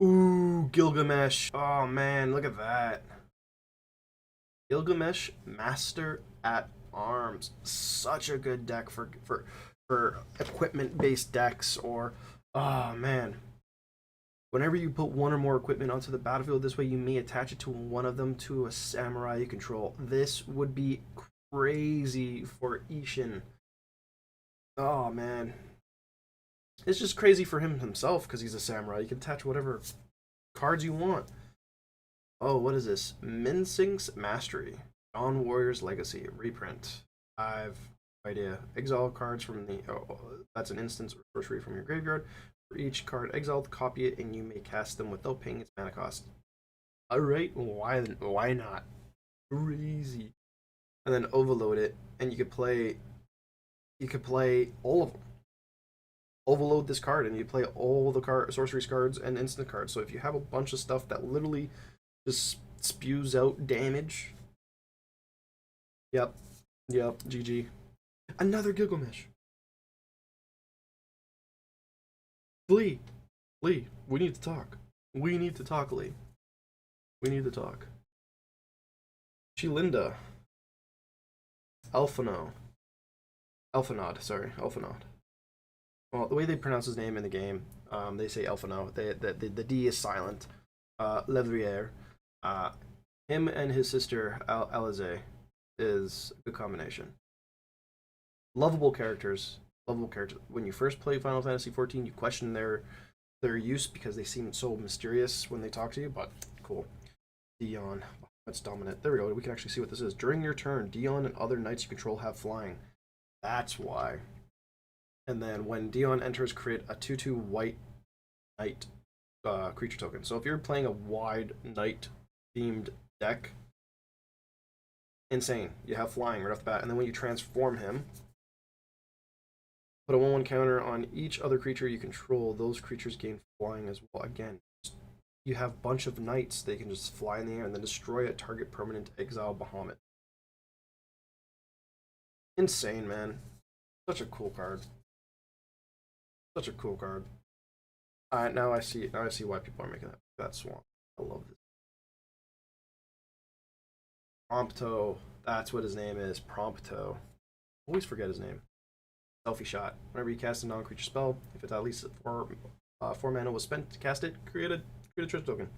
Ooh, Gilgamesh. Oh man, look at that. Gilgamesh Master at Arms. Such a good deck for equipment based decks, or oh man. Whenever you put 1 or more equipment onto the battlefield this way, you may attach it to one of them to a samurai you control. This would be crazy for Ishin. Oh man. It's just crazy for him himself because he's a samurai. You can attach whatever cards you want. Oh, what is this? Minsink's Mastery. Dawn Warrior's Legacy. Reprint. I've no idea. Exile cards from the... Oh, that's an instance or sorcery from your graveyard. For each card exiled, copy it, and you may cast them without paying its mana cost. Alright, why not? Crazy. And then overload it, and you could play all of them. Overload this card and you play all the sorcery cards and instant cards. So if you have a bunch of stuff that literally just spews out damage. Yep, GG. Another Gilgamesh. Lee, we need to talk. We need to talk, Lee. We need to talk. Chilinda. Elfanod. Well, the way they pronounce his name in the game, they say Elfanod. The D is silent. Levrier. Him and his sister, Alize, is a good combination. Lovable characters. When you first play Final Fantasy XIV, you question their use because they seem so mysterious when they talk to you, but cool. Dion. That's dominant. There we go. We can actually see what this is. During your turn, Dion and other knights you control have flying. That's why. And then when Dion enters, create a 2/2 white knight creature token. So if you're playing a wide knight themed deck, insane. You have flying right off the bat. And then when you transform him, put a 1/1 counter on each other creature you control. Those creatures gain flying as well. Again, you have a bunch of knights. They can just fly in the air and then destroy a target permanent, exile Bahamut. Insane, man. Such a cool card. Such a cool card. Alright, now I see why people are making that swamp. I love this. Prompto. That's what his name is. Prompto. Always forget his name. Selfie shot. Whenever you cast a non-creature spell, if it's at least 4 mana was spent to cast it, create a trip token.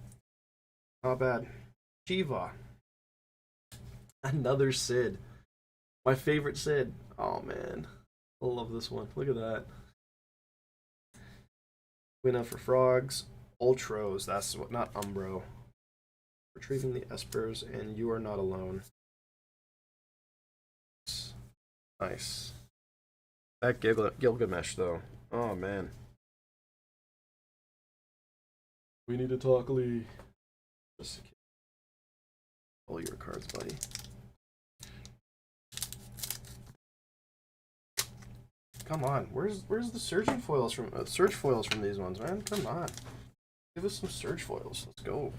Not bad. Shiva. Another Sid. My favorite Sid. Oh man. I love this one. Look at that. Winna for frogs. Ultros. That's what, not Umbro. Retrieving the Espers, and you are not alone. Nice. That Gilgamesh, though. Oh man. We need to talk, Lee. Just all your cards, buddy. Come on, where's the surging foils from? Surge foils from these ones, man. Come on, give us some surge foils. Let's go.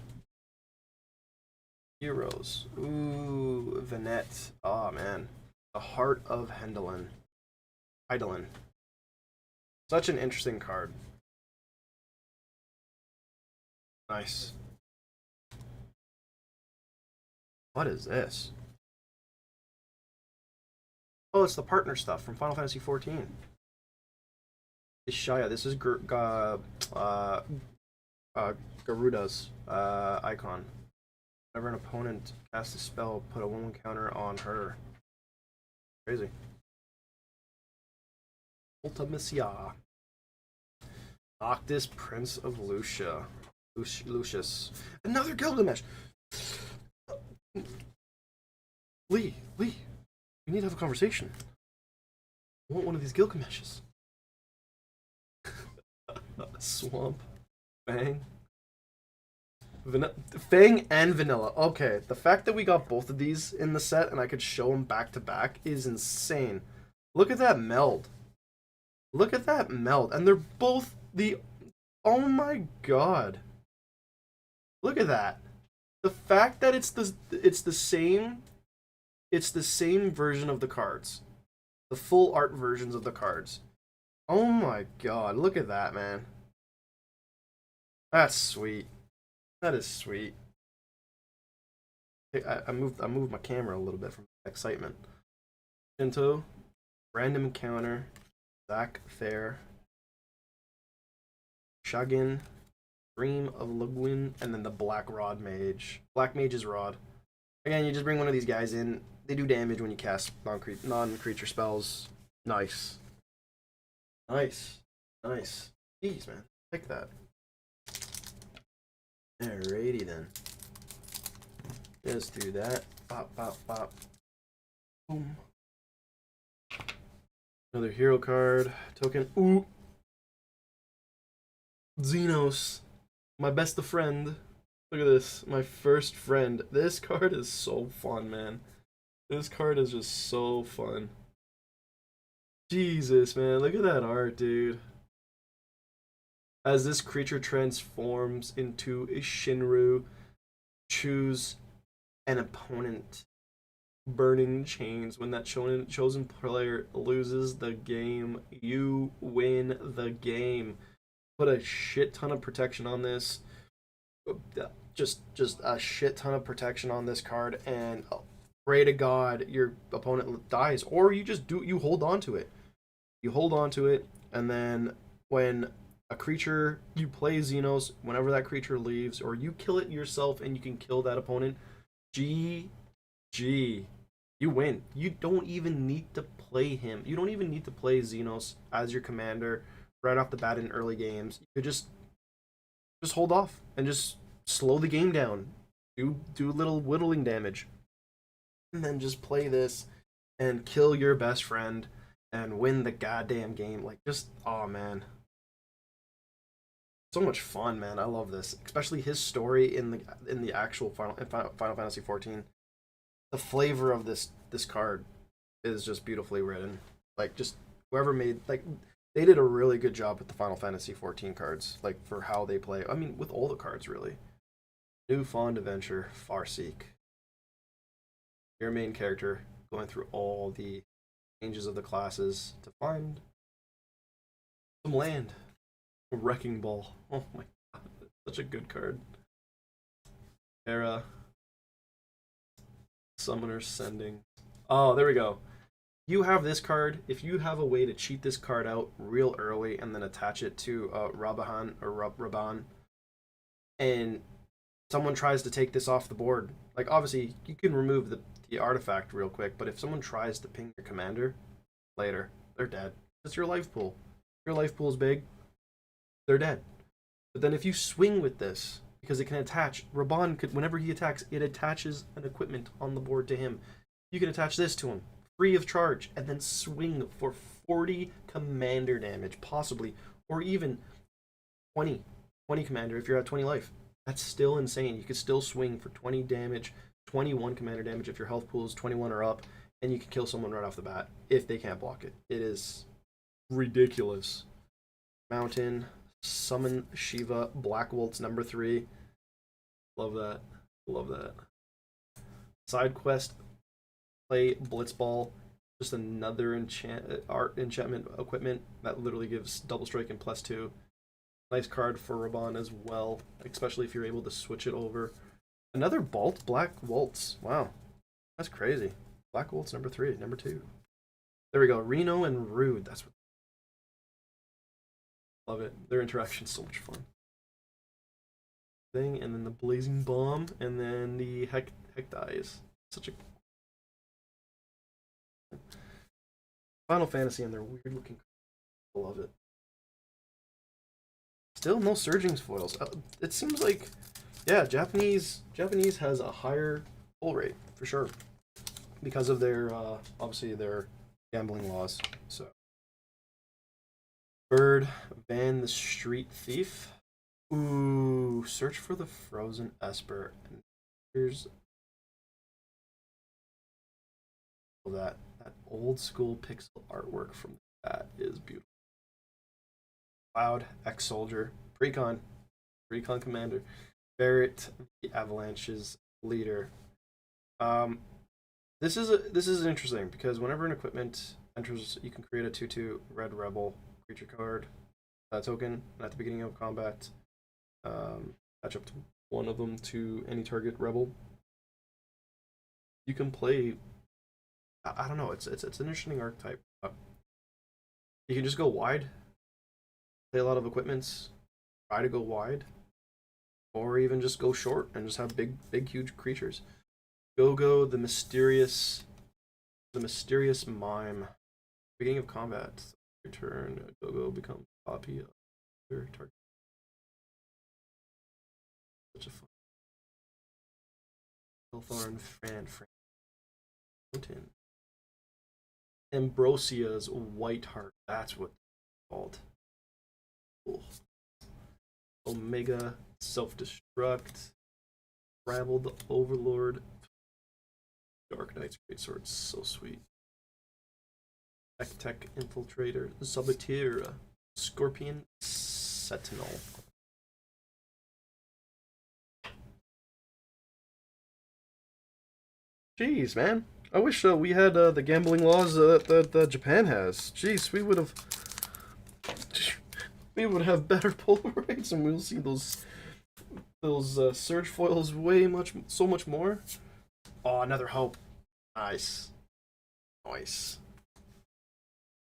Heroes. Ooh, Vanette. Oh man, the Heart of Hydaelyn. Hydaelyn. Such an interesting card. Nice. What is this? Oh, it's the partner stuff from Final Fantasy XIV. Ishaya. This is Garuda's icon. Whenever an opponent casts a spell, put a 1/1 counter on her. Crazy. Ultimecia. Noctis, Prince of Lucia. Lucius. Another Gilgamesh! Lee, we need to have a conversation. I want one of these Gilgameshes. Swamp. Fang. Fang and Vanilla. Okay, the fact that we got both of these in the set and I could show them back to back is insane. Look at that meld. Look at that meld. And they're both the... Oh my god. Look at that. The fact that it's the same version of the cards. The full art versions of the cards. Oh my god, look at that, man. That's sweet. That is sweet. I moved my camera a little bit from excitement. Shinto, random encounter, Zac Fair, Shagin, Dream of Lugwin, and then the Black Rod Mage. Black Mage's Rod. Again, you just bring one of these guys in. They do damage when you cast non-creature spells. Nice. Nice. Nice. Jeez, man. Like that. Alrighty then. Let's do that. Pop, pop, pop. Boom. Another hero card. Token. Ooh. Xenos. My best of friend. Look at this. My first friend. This card is so fun, man. This card is just so fun. Jesus, man. Look at that art, dude. As this creature transforms into a Shinru, choose an opponent. Burning Chains. When that chosen player loses the game, you win the game. Put a shit ton of protection on this. Just a shit ton of protection on this card, and pray to God your opponent dies, or you hold on to it. You hold on to it, and then when a creature you play Xenos, whenever that creature leaves, or you kill it yourself and you can kill that opponent, GG. You win. You don't even need to play him. You don't even need to play Xenos as your commander right off the bat in early games. You could just hold off and just slow the game down. Do a little whittling damage. And then just play this and kill your best friend and win the goddamn game. Like, just, oh man. So much fun, man. I love this. Especially his story in the actual Final Fantasy XIV. The flavor of this card is just beautifully written. Like, just whoever made, like, they did a really good job with the Final Fantasy XIV cards, like, for how they play. I mean, with all the cards, really. New Fond Adventure, Farseek. Your main character going through all the changes of the classes to find some land. A Wrecking Ball. Oh my god, such a good card. Era. Summoner's Sending. Oh, there we go. You have this card. If you have a way to cheat this card out real early and then attach it to Rabahan or Raban, and someone tries to take this off the board, like, obviously you can remove the artifact real quick, but if someone tries to ping your commander later, they're dead. It's your life pool. Your life pool is big, they're dead. But then if you swing with this, because it can attach, Raban could, whenever he attacks, it attaches an equipment on the board to him. You can attach this to him, free of charge, and then swing for 40 commander damage, possibly, or even 20. 20 commander if you're at 20 life. That's still insane. You could still swing for 20 damage, 21 commander damage if your health pool is 21 or up, and you can kill someone right off the bat if they can't block it. It is ridiculous. Mountain, summon Shiva, Black Waltz number 3. Love that. Love that. Side quest, play Blitzball. Just another enchantment equipment that literally gives double strike and +2. Nice card for Raban as well, especially if you're able to switch it over. Another Bolt, Black Waltz. Wow, that's crazy. Black Waltz number 3, number 2. There we go. Reno and Rude. That's what. Love it. Their interaction's so much fun. Thing, and then the Blazing Bomb, and then the Heck Dies. Such a Final Fantasy and their weird looking. I love it. Still no Surging foils. It seems like, yeah, Japanese has a higher pull rate for sure because of their obviously their gambling laws. So, Bird, Van the Street Thief. Ooh, search for the Frozen Esper. And here's that old school pixel artwork from that is beautiful. Cloud, ex-soldier, Precon commander, Barrett, the Avalanche's leader. This is interesting because whenever an equipment enters, you can create a 2/2 red rebel creature card token at the beginning of combat. Match up to one of them to any target rebel. You can play. I don't know. It's an interesting archetype. You can just go wide. Play a lot of equipments, try to go wide, or even just go short and just have big, huge creatures. Go, the mysterious mime. Beginning of combat, your turn. Go becomes a copy of your target. Such a fun. Elthorn, Fran, Mountain. Ambrosia's White Heart. That's what it's called. Cool. Omega, Self-Destruct, Raveled Overlord, Dark Knight's Greatsword, so sweet. Tech Infiltrator, Saboteur, Scorpion, Sentinel. Jeez, man. I wish we had the gambling laws that Japan has. Jeez, we would have better pull rates, and we'll see those surge foils so much more. Oh, another hope. Nice.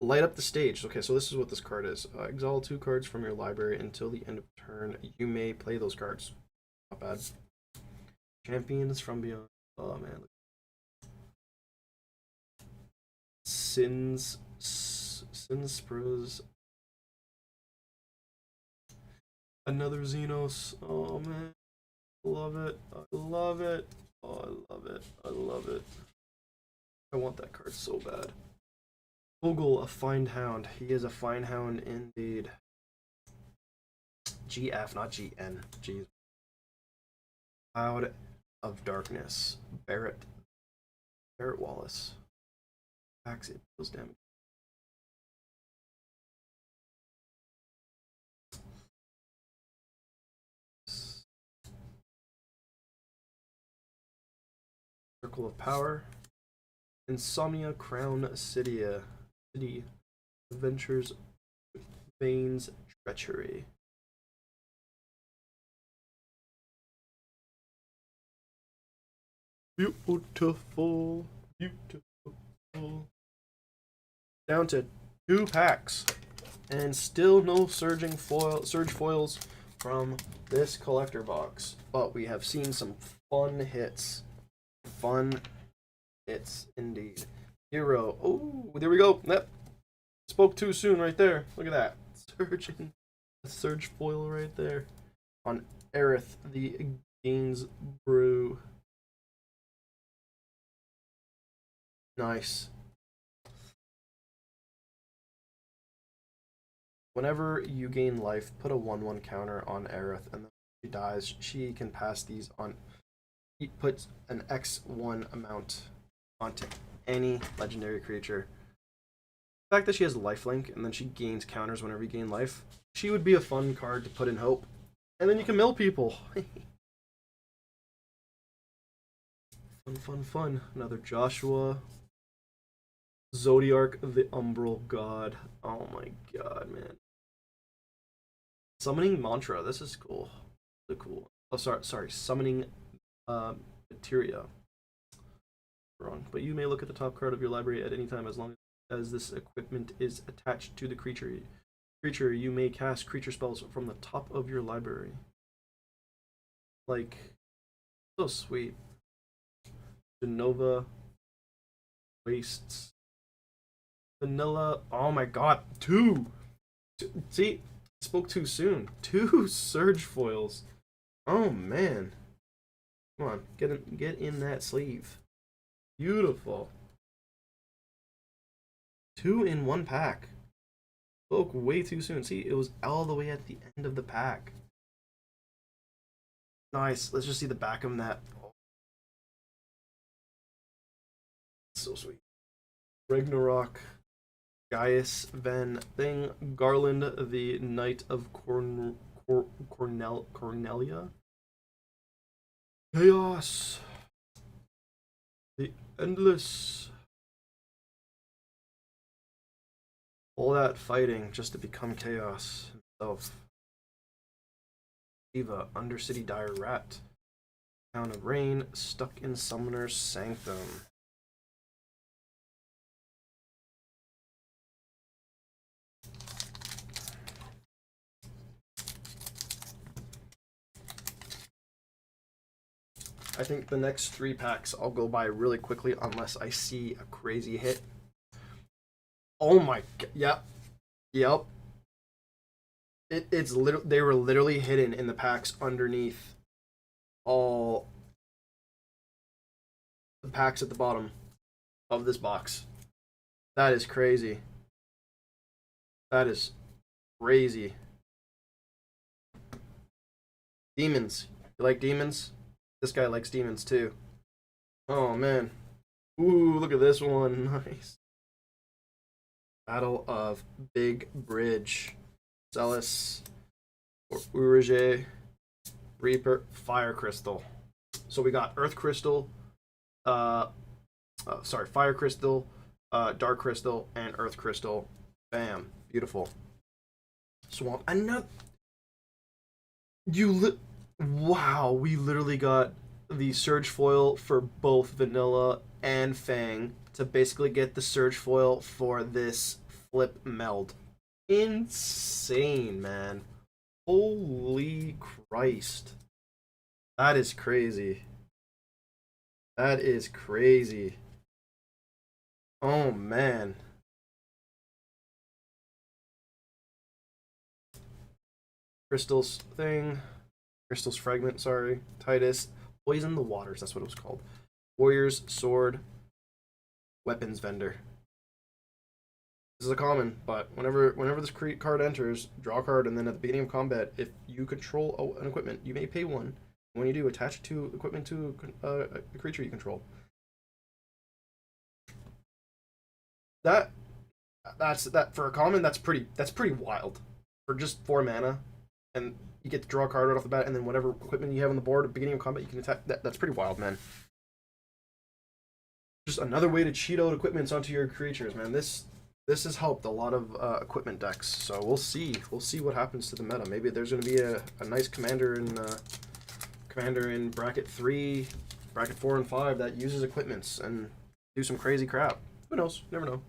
Light up the stage. Okay, so this is what this card is. Exile 2 cards from your library until the end of turn. You may play those cards. Not bad. Champions from Beyond. Oh man. Sin Spurs. Another Xenos. Oh man. Love it. I love it. Oh, I love it. I love it. I want that card so bad. Vogel, a Find Hound. He is a Find Hound indeed. GF, not GN. Jeez. Cloud of Darkness. Barrett Wallace. Attacks, it deals damage. Circle of Power. Insomnia Crown City. Adventures with Bane's Treachery. Beautiful. Down to 2 packs. And still no surge foils from this collector box. But we have seen some fun hits. Fun hits indeed. Hero. Oh, there we go. Yep. Spoke too soon right there. Look at that. Surge foil right there. On Aerith, the Gainsborough. Nice. Whenever you gain life, put a 1/1 counter on Aerith, and then when she dies, she can pass these on. It puts an X1 amount onto any legendary creature. The fact that she has lifelink and then she gains counters whenever you gain life, she would be a fun card to put in Hope. And then you can mill people. Fun, fun, fun. Another Joshua. Zodiark, the Umbral God. Oh my god, man. Summoning Mantra. This is cool. Really cool. Oh, sorry. Summoning Materia. Wrong. But you may look at the top card of your library at any time as long as this equipment is attached to the creature. You may cast creature spells from the top of your library. Like, so sweet. Genova. Wastes. Vanilla. Oh my god. Two. See, spoke too soon. 2 Surge Foils. Oh man. Come on, get in that sleeve. Beautiful. 2 in 1 pack. Spoke way too soon. See, it was all the way at the end of the pack. Nice. Let's just see the back of that. Oh. So sweet. Ragnarok. Gaius Van Thing. Garland, the Knight of Cornelia. Chaos. The Endless. All that fighting just to become Chaos himself. Shiva, Undercity Dire Rat. Town of Rain, stuck in Summoner's Sanctum. I think the next 3 packs I'll go by really quickly unless I see a crazy hit. Oh my god, yep. It's literally, they were literally hidden in the packs underneath all the packs at the bottom of this box. That is crazy. That is crazy. Demons. You like demons? This guy likes demons too. Oh man. Ooh, look at this one. Nice. Battle of Big Bridge. Zealous. Urige. Reaper. Fire Crystal. So we got Earth Crystal. Fire Crystal. Dark Crystal. And Earth Crystal. Bam. Beautiful. Swamp. Another. Wow, we literally got the Surge Foil for both Vanilla and Fang to basically get the Surge Foil for this flip meld. Insane, man. Holy Christ. That is crazy. That is crazy. Oh, man. Crystal's thing. Crystal's Fragment, sorry. Titus. Poison the Waters, that's what it was called. Warriors, Sword, Weapons Vendor. This is a common, but whenever this card enters, draw a card, and then at the beginning of combat, if you control an equipment, you may pay 1. When you do, attach it to equipment to a creature you control. That's for a common. That's pretty wild. For just 4 mana, and you get to draw a card right off the bat, and then whatever equipment you have on the board at the beginning of combat, you can attack. That's pretty wild, man. Just another way to cheat out equipments onto your creatures, man. This has helped a lot of equipment decks. So we'll see what happens to the meta. Maybe there's going to be a nice commander in bracket 3, bracket 4, and 5 that uses equipments and do some crazy crap. Who knows? Never know.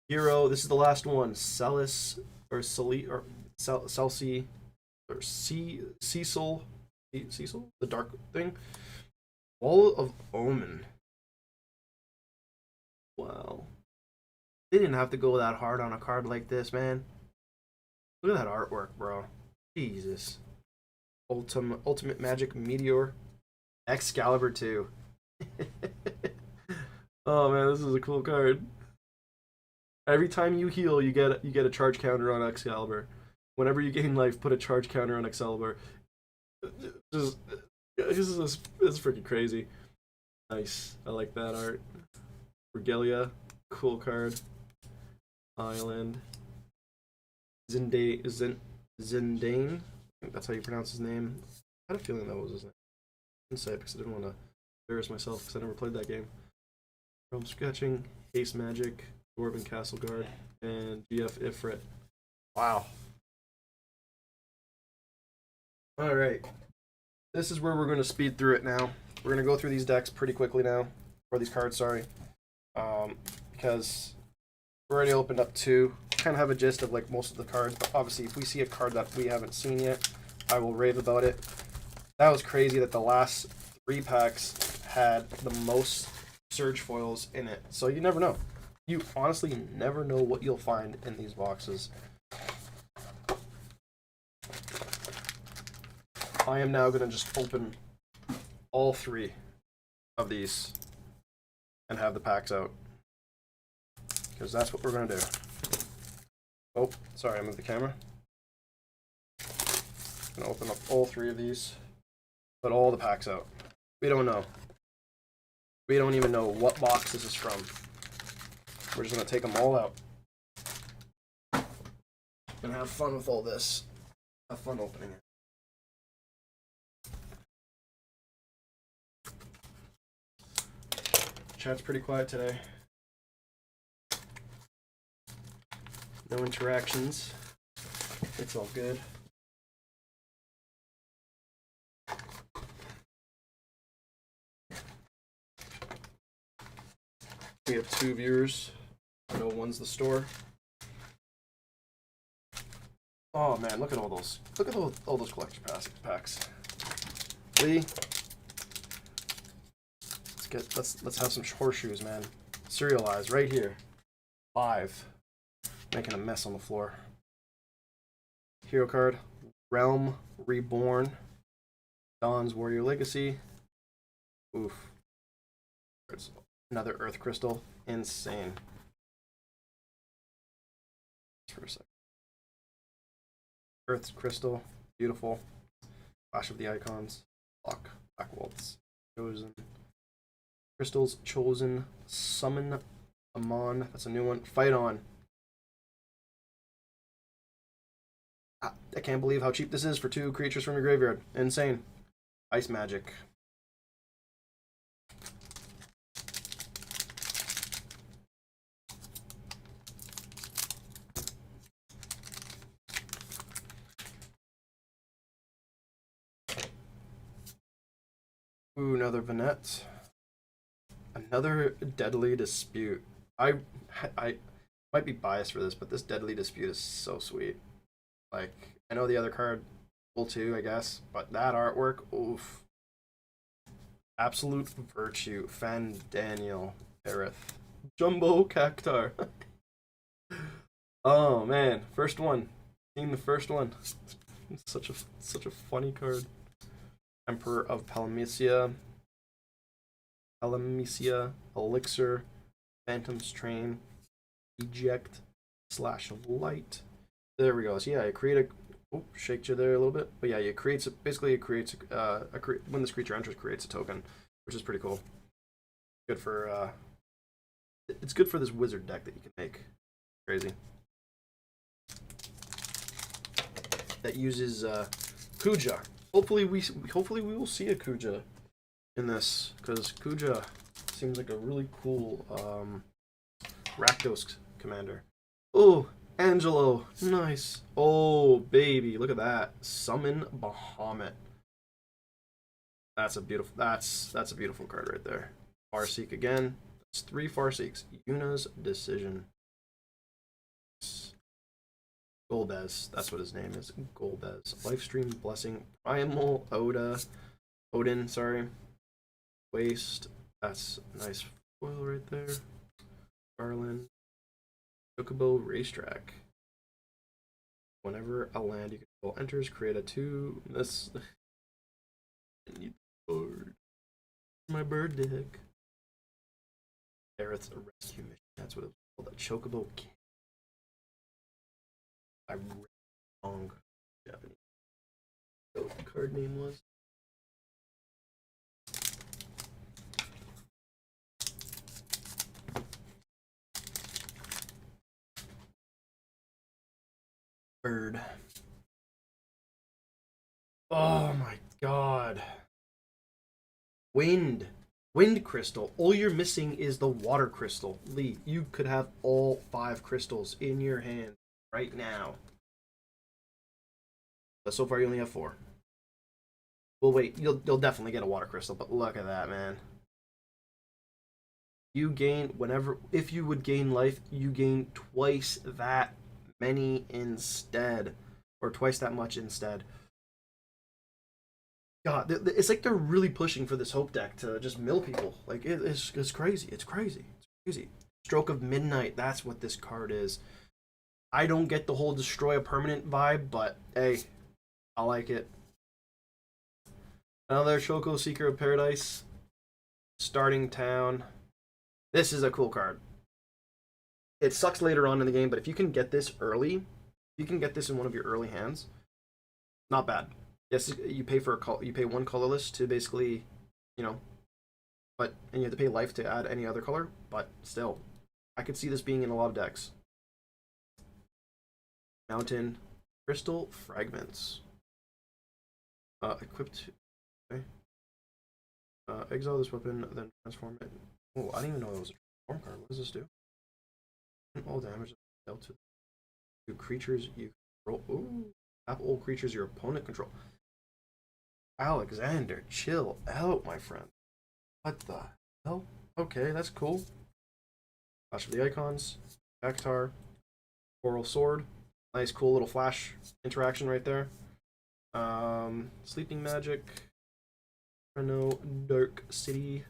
Hero. This is the last one. Celis or Celi or Celsi. Or Cecil, the dark thing. Wall of Omen. Wow. They didn't have to go that hard on a card like this, man. Look at that artwork, bro. Jesus. Ultimate Magic Meteor. Excalibur 2. Oh man, this is a cool card. Every time you heal, you get a charge counter on Excalibur. Whenever you gain life, put a charge counter on Excalibur. Just, it's freaking crazy. Nice. I like that art. Regalia, cool card. Island. Zindane. I think that's how you pronounce his name. I had a feeling that was his name. I didn't say it because I didn't want to embarrass myself because I never played that game. Realm Sketching, Haste Magic, Dwarven Castle Guard, and GF Ifrit. Wow. Alright. This is where we're going to speed through it now. We're going to go through these decks pretty quickly now. Or these cards, sorry. Because we already opened up 2. Kind of have a gist of like most of the cards, but obviously if we see a card that we haven't seen yet, I will rave about it. That was crazy that the last 3 packs had the most Surge foils in it. So you never know. You honestly never know what you'll find in these boxes. I am now going to just open all 3 of these and have the packs out. Because that's what we're going to do. Oh, sorry, I moved the camera. I'm going to open up all 3 of these. Put all the packs out. We don't know. We don't even know what box this is from. We're just going to take them all out. And have fun with all this. Have fun opening it. Chat's pretty quiet today. No interactions. It's all good. We have 2 viewers. I know one's the store. Oh man, look at all those. Look at all those collection packs. Lee. Let's have some horseshoes, man. Serialized right here. 5. Making a mess on the floor. Hero card. Realm Reborn. Dawn's Warrior Legacy. Oof. Another Earth Crystal. Insane. For a second. Earth's Crystal. Beautiful. Flash of the Icons. Black Waltz. Chosen. Crystals Chosen. Summon Amon. That's a new one. Fight On. I can't believe how cheap this is for 2 creatures from your graveyard. Insane. Ice Magic. Ooh, another Venette. Another Deadly Dispute. I might be biased for this, but this Deadly Dispute is so sweet. Like, I know the other card will too, I guess, but that artwork, oof. Absolute Virtue, Fandaniel, Aerith, Jumbo Cactar. Oh man, first one. Seen the first one. It's such a funny card. Emperor of Palamecia, Elixir, Phantom's Train, Eject, Slash of Light. There we go. So yeah, you create a. Oh, shaked you there a little bit, but yeah, it creates basically it creates when this creature enters, creates a token, which is pretty cool. Good for it's good for this wizard deck that you can make. Crazy. That uses Kuja. Hopefully we will see a Kuja in this, because Kuja seems like a really cool Rakdos commander. Oh, Angelo, nice. Oh baby, look at that. Summon Bahamut. That's a beautiful card right there. Farseek again. That's 3 Farseeks. Yuna's Decision. Golbez, that's what his name is. Golbez. Lifestream Blessing. Primal Odin, sorry. Waste. That's nice foil right there. Garland. Chocobo Racetrack. Whenever a land you control enters, create a 2. This. I need the bird. My bird deck. Aerith's a rescue mission. That's what it was. Oh, the Chocobo King. I read wrong Japanese. What the card name was. Bird. Oh my god. Wind. Wind crystal. All you're missing is the water crystal. Lee, you could have all 5 crystals in your hand right now. But so far you only have 4. Well, wait, you'll definitely get a water crystal, but look at that, man. You gain if you would gain life, you gain twice that many instead, or twice that much instead. God, it's like they're really pushing for this hope deck to just mill people. Like it's crazy. It's crazy. It's crazy. Stroke of Midnight. That's what this card is. I don't get the whole destroy a permanent vibe, but hey, I like it. Another Shoko Seeker of Paradise. Starting town. This is a cool card. It sucks later on in the game, but if you can get this early, if you can get this in one of your early hands, not bad. Yes, you pay for you pay 1 colorless to basically, you know, and you have to pay life to add any other color. But still, I could see this being in a lot of decks. Mountain Crystal Fragments. Equipped. Okay. Exile this weapon, then transform it. Oh, I didn't even know that was a transform card. What does this do? All damage dealt to creatures you control. Ooh, tap all creatures your opponent control. Alexander, chill out, my friend. What the hell? Okay, that's cool. Flash of the Icons, Bactar, Coral Sword. Nice, cool little flash interaction right there. Sleeping Magic. Reno, Dark City.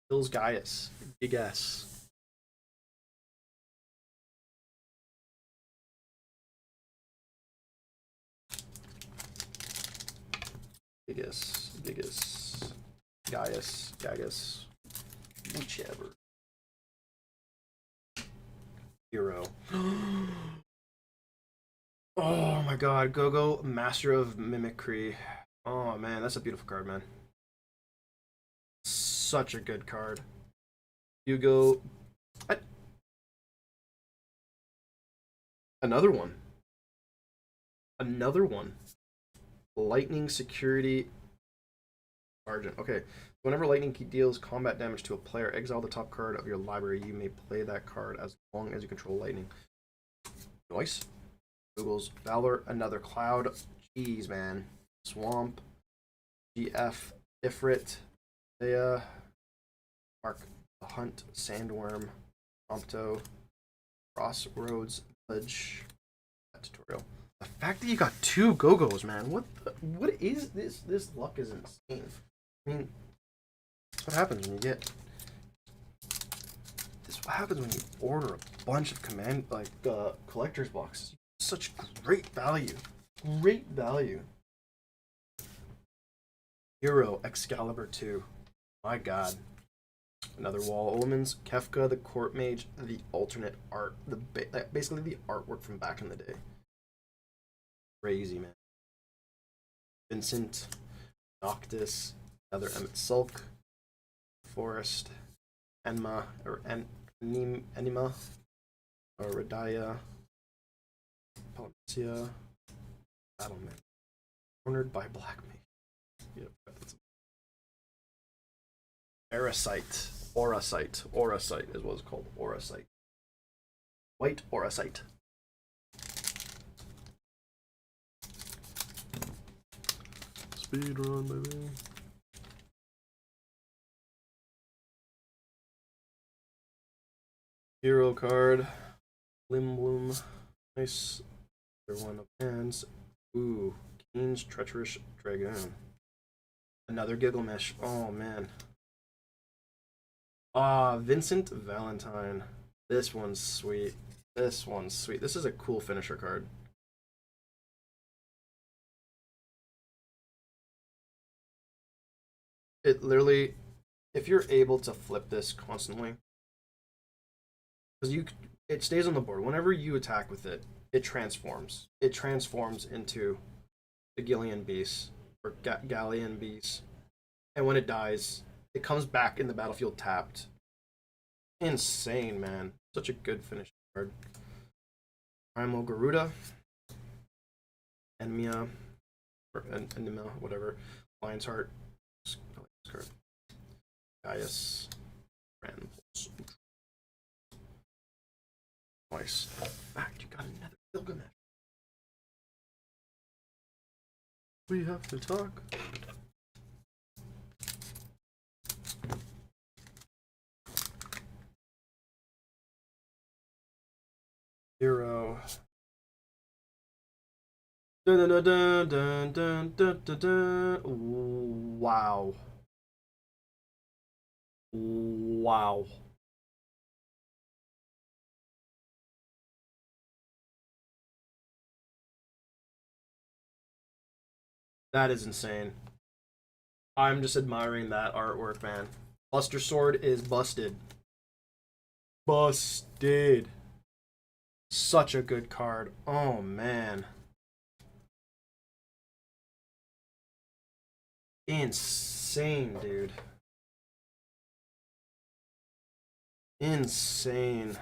Hills Gaius. Big S. Gigas, Gaius, whichever. Hero. Oh my god, Gogo, Master of Mimicry. Oh man, that's a beautiful card, man. Such a good card. Hugo. Another one. Another one. Lightning Security Sergeant. Okay. Whenever lightning deals combat damage to a player, exile the top card of your library. You may play that card as long as you control lightning. Nice. Google's Valor, another Cloud. Jeez, man. Swamp. GF. Ifrit. Thea. Mark the Hunt. Sandworm. Prompto. Crossroads Village. Tutorial. The fact that you got 2 Go-Go's, man. What is this? This luck is insane. I mean, that's what happens when you get. This is what happens when you order a bunch of collector's boxes. Such great value. Great value. Hero Excalibur 2. My god. Another Wall Omens. Kefka, the Court Mage, the alternate art. Basically the artwork from back in the day. Crazy, man. Vincent. Noctis. Another Emmett Sulk. Forest. Enma. Enima. Radaya. Palencia. Battleman. Cornered by Black Mage. Yep, that's Auracite. Auracite is what it's called. Auracite. White Auracite. Speed run, baby. Hero card. Limblum. Nice. Another one of hands. Ooh. Keen's Treacherous Dragoon. Another Gilgamesh. Oh, man. Vincent Valentine. This one's sweet. This one's sweet. This is a cool finisher card. It literally, if you're able to flip this constantly, because it stays on the board. Whenever you attack with it, it transforms. It transforms into the Gillian Beast or Galleon Beast, and when it dies, it comes back in the battlefield tapped. Insane, man! Such a good finishing card. Primal Garuda, Enmia, or Enima, whatever. Lion's Heart. I like this card. Gaius. Random Pulse. Nice. In fact, you got another Gilgamesh. We have to talk. Hero. Dun, dun, dun, dun, dun, dun, dun, dun. Wow. Wow. That is insane. I'm just admiring that artwork, man. Buster Sword is busted. Busted. Such a good card. Oh, man. Insane, dude. Insane.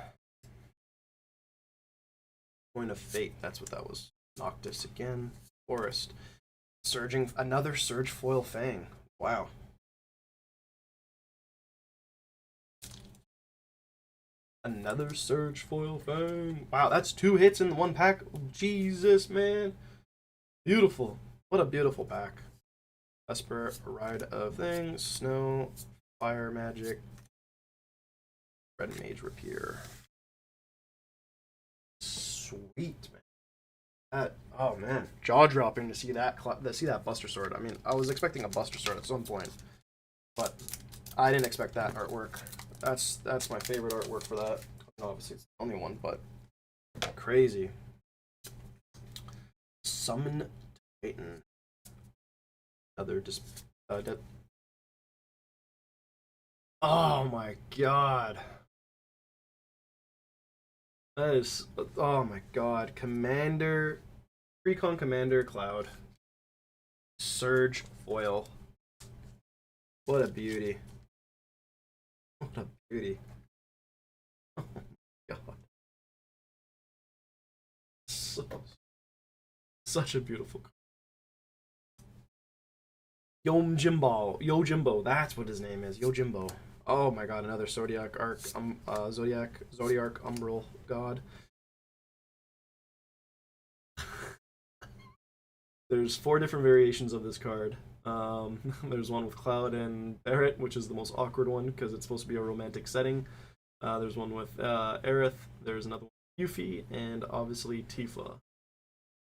Point of Fate. That's what that was. Noctis again. Forest. Surging. Another Surge Foil Fang. Wow. Another Surge Foil Fang. Wow, that's 2 hits in one pack. Jesus, man. Beautiful. What a beautiful pack. Esper, Ride of Things, Snow, Fire Magic, Red Mage Rapier. Sweet, man. Oh man, jaw dropping to see that Buster Sword. I mean, I was expecting a Buster Sword at some point, but I didn't expect that artwork. That's my favorite artwork for that. Obviously, it's the only one, but crazy. Summon Titan. Another oh my god. That is, oh my god. Commander, Recon Commander Cloud. Surge Foil. What a beauty. What a beauty. Oh my god. Such a beautiful card. Yojimbo, that's what his name is. Yojimbo. Oh my god, another Zodiac Arc, Zodiac Umbral God. There's 4 different variations of this card. There's one with Cloud and Barret, which is the most awkward one because it's supposed to be a romantic setting. There's one with Aerith. There's another one with Yuffie, and obviously Tifa.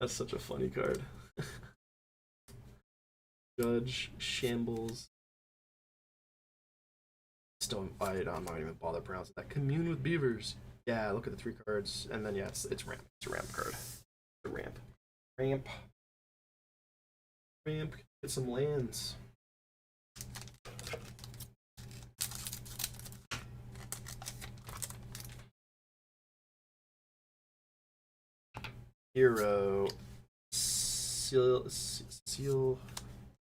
That's such a funny card. Judge, Shambles. Still, I'm not even bother pronouncing that. Commune with Beavers. Yeah, look at the 3 cards, and then yeah, it's ramp. It's a ramp card. A ramp. Get some lands. Hero. Seal.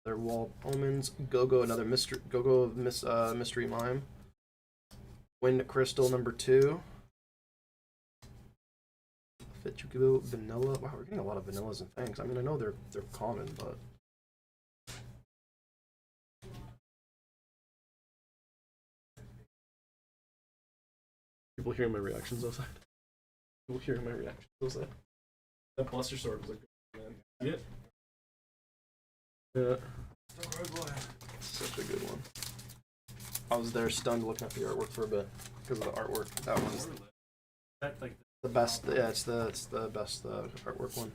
Their Wall Omens. Go-Go, another mystery. Go-Go of Mystery Mime. Wind Crystal number 2. Fetchugo Vanilla. Wow, we're getting a lot of vanillas and fangs. I mean, I know they're common, but people hearing my reactions outside. People hearing my reactions outside. That Buster Sword was a good one, man. Yeah. Such a good one. I was there stunned looking at the artwork for a bit because of the artwork. That one's That's like the best. Yeah, it's the best artwork one.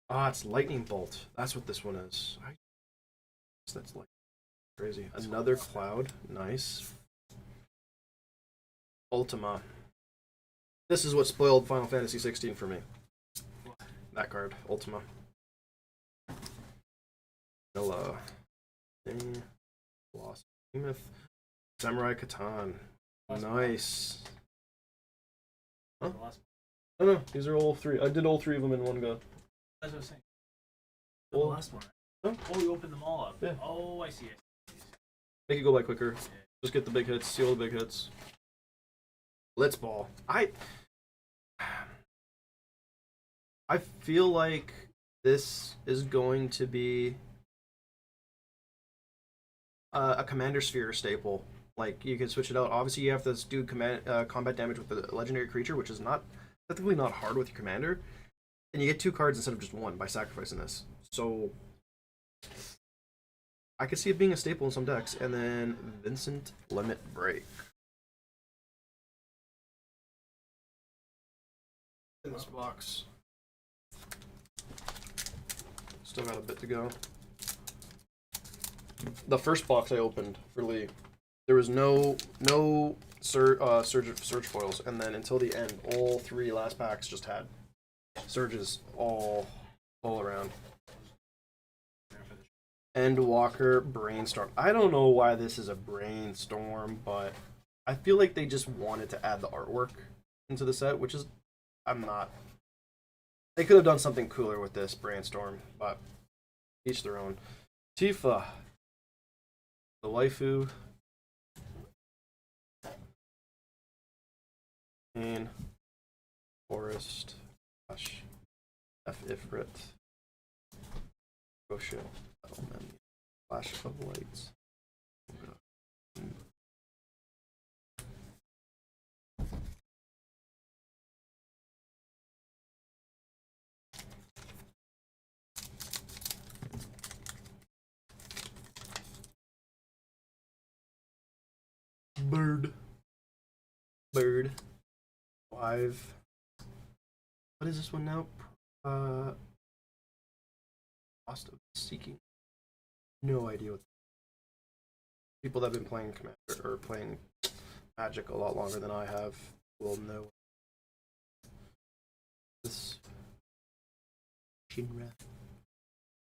Ah, it's Lightning Bolt. That's what this one is. That's like crazy. Another Cloud. Nice. Ultima. This is what spoiled Final Fantasy 16 for me. That card, Ultima. Vanilla. Lost Myth. Samurai Catan. Last one. Nice. Huh? The last Oh no, these are all three. I did all three of them in one go. That's what I was saying. Well, the last one. huh? Oh, you opened them all up. Yeah. Oh, I see it. Make it go by quicker. Just get the big hits. See all the big hits. Blitzball. I feel like this is going to be a Commander Sphere staple. Like, you can switch it out. Obviously, you have to do combat damage with the legendary creature, which is not technically not hard with your commander. And you get 2 cards instead of just 1 by sacrificing this. So I could see it being a staple in some decks. And then Vincent Limit Break. In this box. Still got a bit to go. The first box I opened for Lee, there was no surge foils, and then until the end, all 3 last packs just had surges all around. Endwalker Brainstorm. I don't know why this is a brainstorm, but I feel like they just wanted to add the artwork into the set, which is I'm not. They could have done something cooler with this brainstorm, but each their own. Tifa, the waifu. And Forest, Gosh, F Ifrit, Gosha, Settlement, Flash of Lights. Bird. 5. What is this one now? Cost of Seeking. No idea what. People that have been playing Commander or playing Magic a lot longer than I have will know. This Shinra,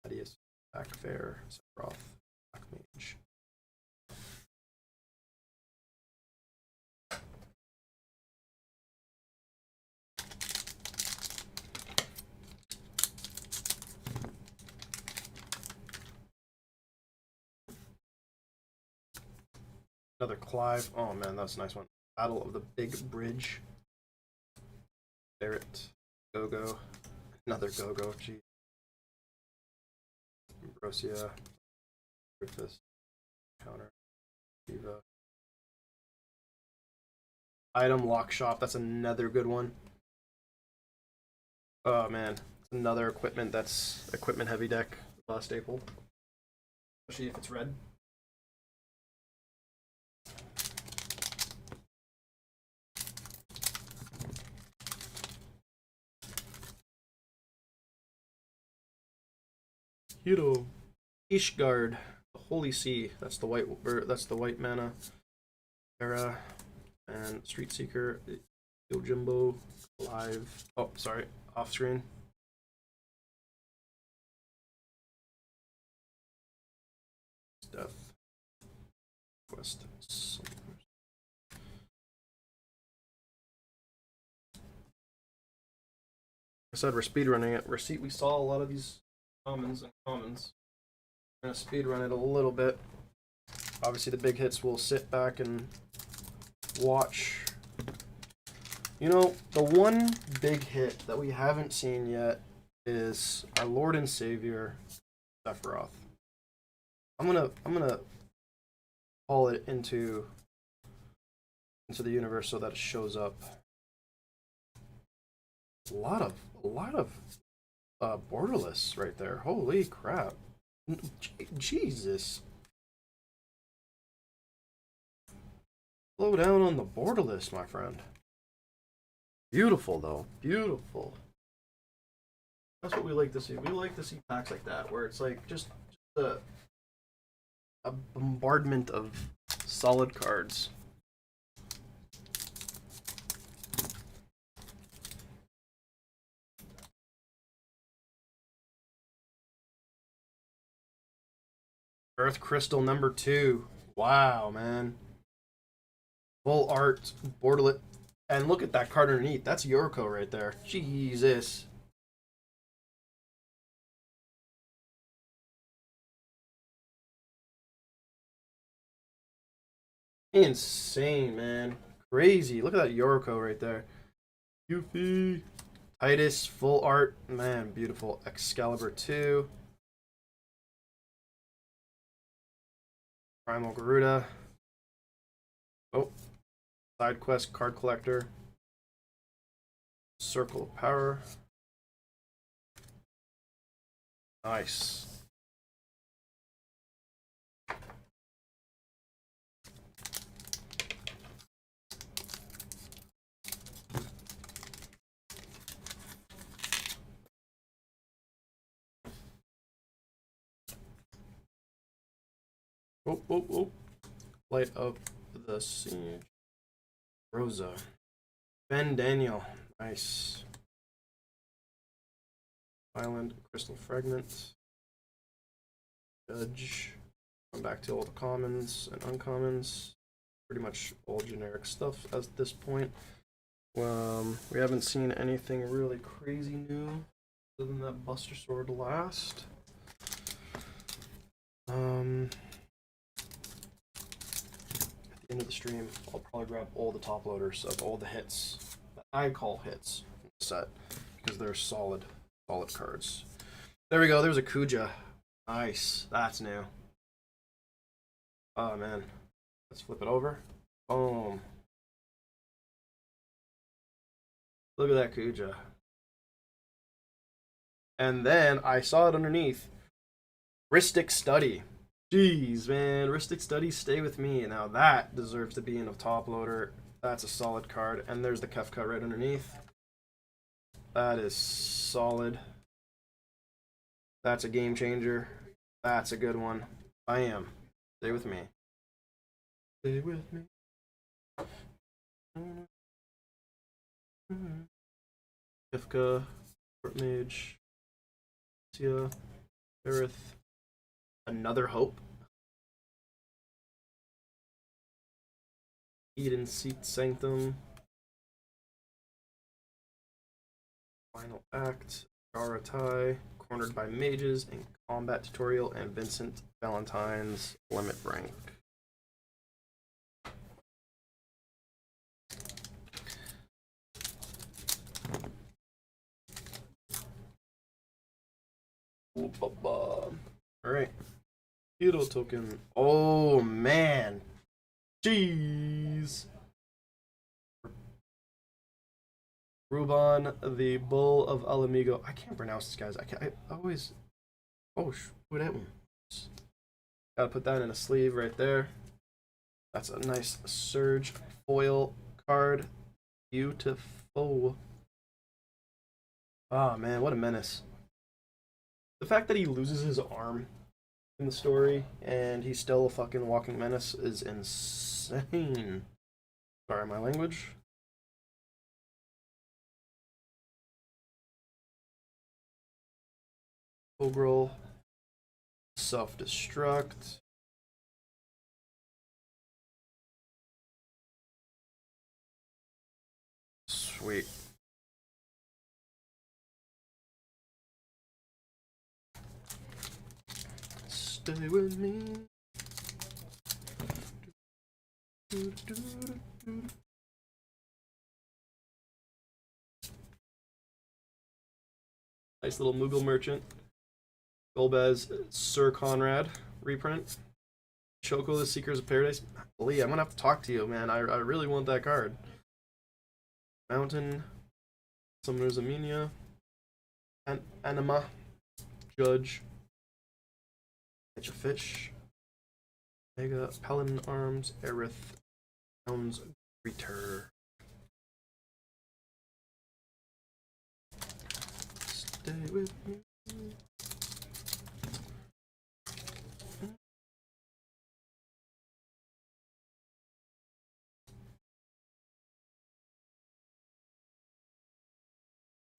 Thaddeus, Backfair, Sephiroth, Black Mage. Another Clive. Oh man, that's a nice one. Battle of the Big Bridge. Barrett. Go-Go. Another Go-Go. Gee. Ambrosia. Griffiths. Counter. Diva. Item Lock Shop. That's another good one. Oh man. Another equipment that's equipment heavy deck. Staple. Especially if it's red. Hero, Ishgard, the Holy Sea. That's the white. That's the white mana. Era, and Street Seeker, Yojimbo, Live. Oh, sorry, off screen. Death. Quest. I said we're speedrunning it. We saw a lot of these commons. We're gonna speed run it a little bit. Obviously, the big hits will sit back and watch. You know, the one big hit that we haven't seen yet is our Lord and Savior, Sephiroth. I'm gonna call it into the universe so that it shows up. A lot of borderless right there. Holy crap. Jesus. Slow down on the borderless, my friend. Beautiful, though. Beautiful. That's what we like to see. We like to see packs like that, where it's like just a bombardment of solid cards. Earth Crystal number 2. Wow, man. Full art, borderlet. And look at that card underneath. That's Yorko right there. Jesus. Insane, man. Crazy. Look at that Yorko right there. Yuffie. Titus, full art. Man, beautiful. Excalibur 2. Primal Garuda. Oh. Side quest card collector. Circle of Power. Nice. Oh, oh, oh. Light up the scene. Rosa. Ben Daniel. Nice. Island. Crystal Fragment. Judge. Come back to all the commons and uncommons. Pretty much all generic stuff at this point. We haven't seen anything really crazy new other than that Buster Sword last. At the end of the stream, I'll probably grab all the top loaders of all the hits that I call hits from the set because they're solid cards. There we go. There's a Kuja. Nice. That's new. Oh man. Let's flip it over. Boom. Look at that Kuja. And then I saw it underneath. Rhystic Study. Jeez, man. Rhystic Study, stay with me. Now that deserves to be in a top loader. That's a solid card. And there's the Kefka right underneath. That is solid. That's a game changer. That's a good one. I am. Stay with me. Stay with me. Kefka, Court Mage, Sia, Aerith, Another Hope, Eden Seat Sanctum, Final Act, Garatai, Cornered by Mages, and Combat Tutorial, and Vincent Valentine's Limit Break. Alright. Hero token. Oh man. Jeez. Ruban, the Bull of Alamigo. I can't pronounce this, guys. I always. Oh, who that one? Gotta put that in a sleeve right there. That's a nice Surge foil card. Beautiful. Oh man, what a menace. The fact that he loses his arm in the story and he's still a fucking walking menace is insane. Sorry, my language. Ogrel. Self-destruct. Sweet. Stay with me. Nice little Moogle Merchant. Golbez, Sir Conrad reprint. Choco, the Seekers of Paradise. Lee, I'm gonna have to talk to you, man. I really want that card. Mountain, Summoner's Amenia, Anima, Judge, Catch a Fish, Mega, Paladin Arms, Aerith, Hounds, Return. Stay with me.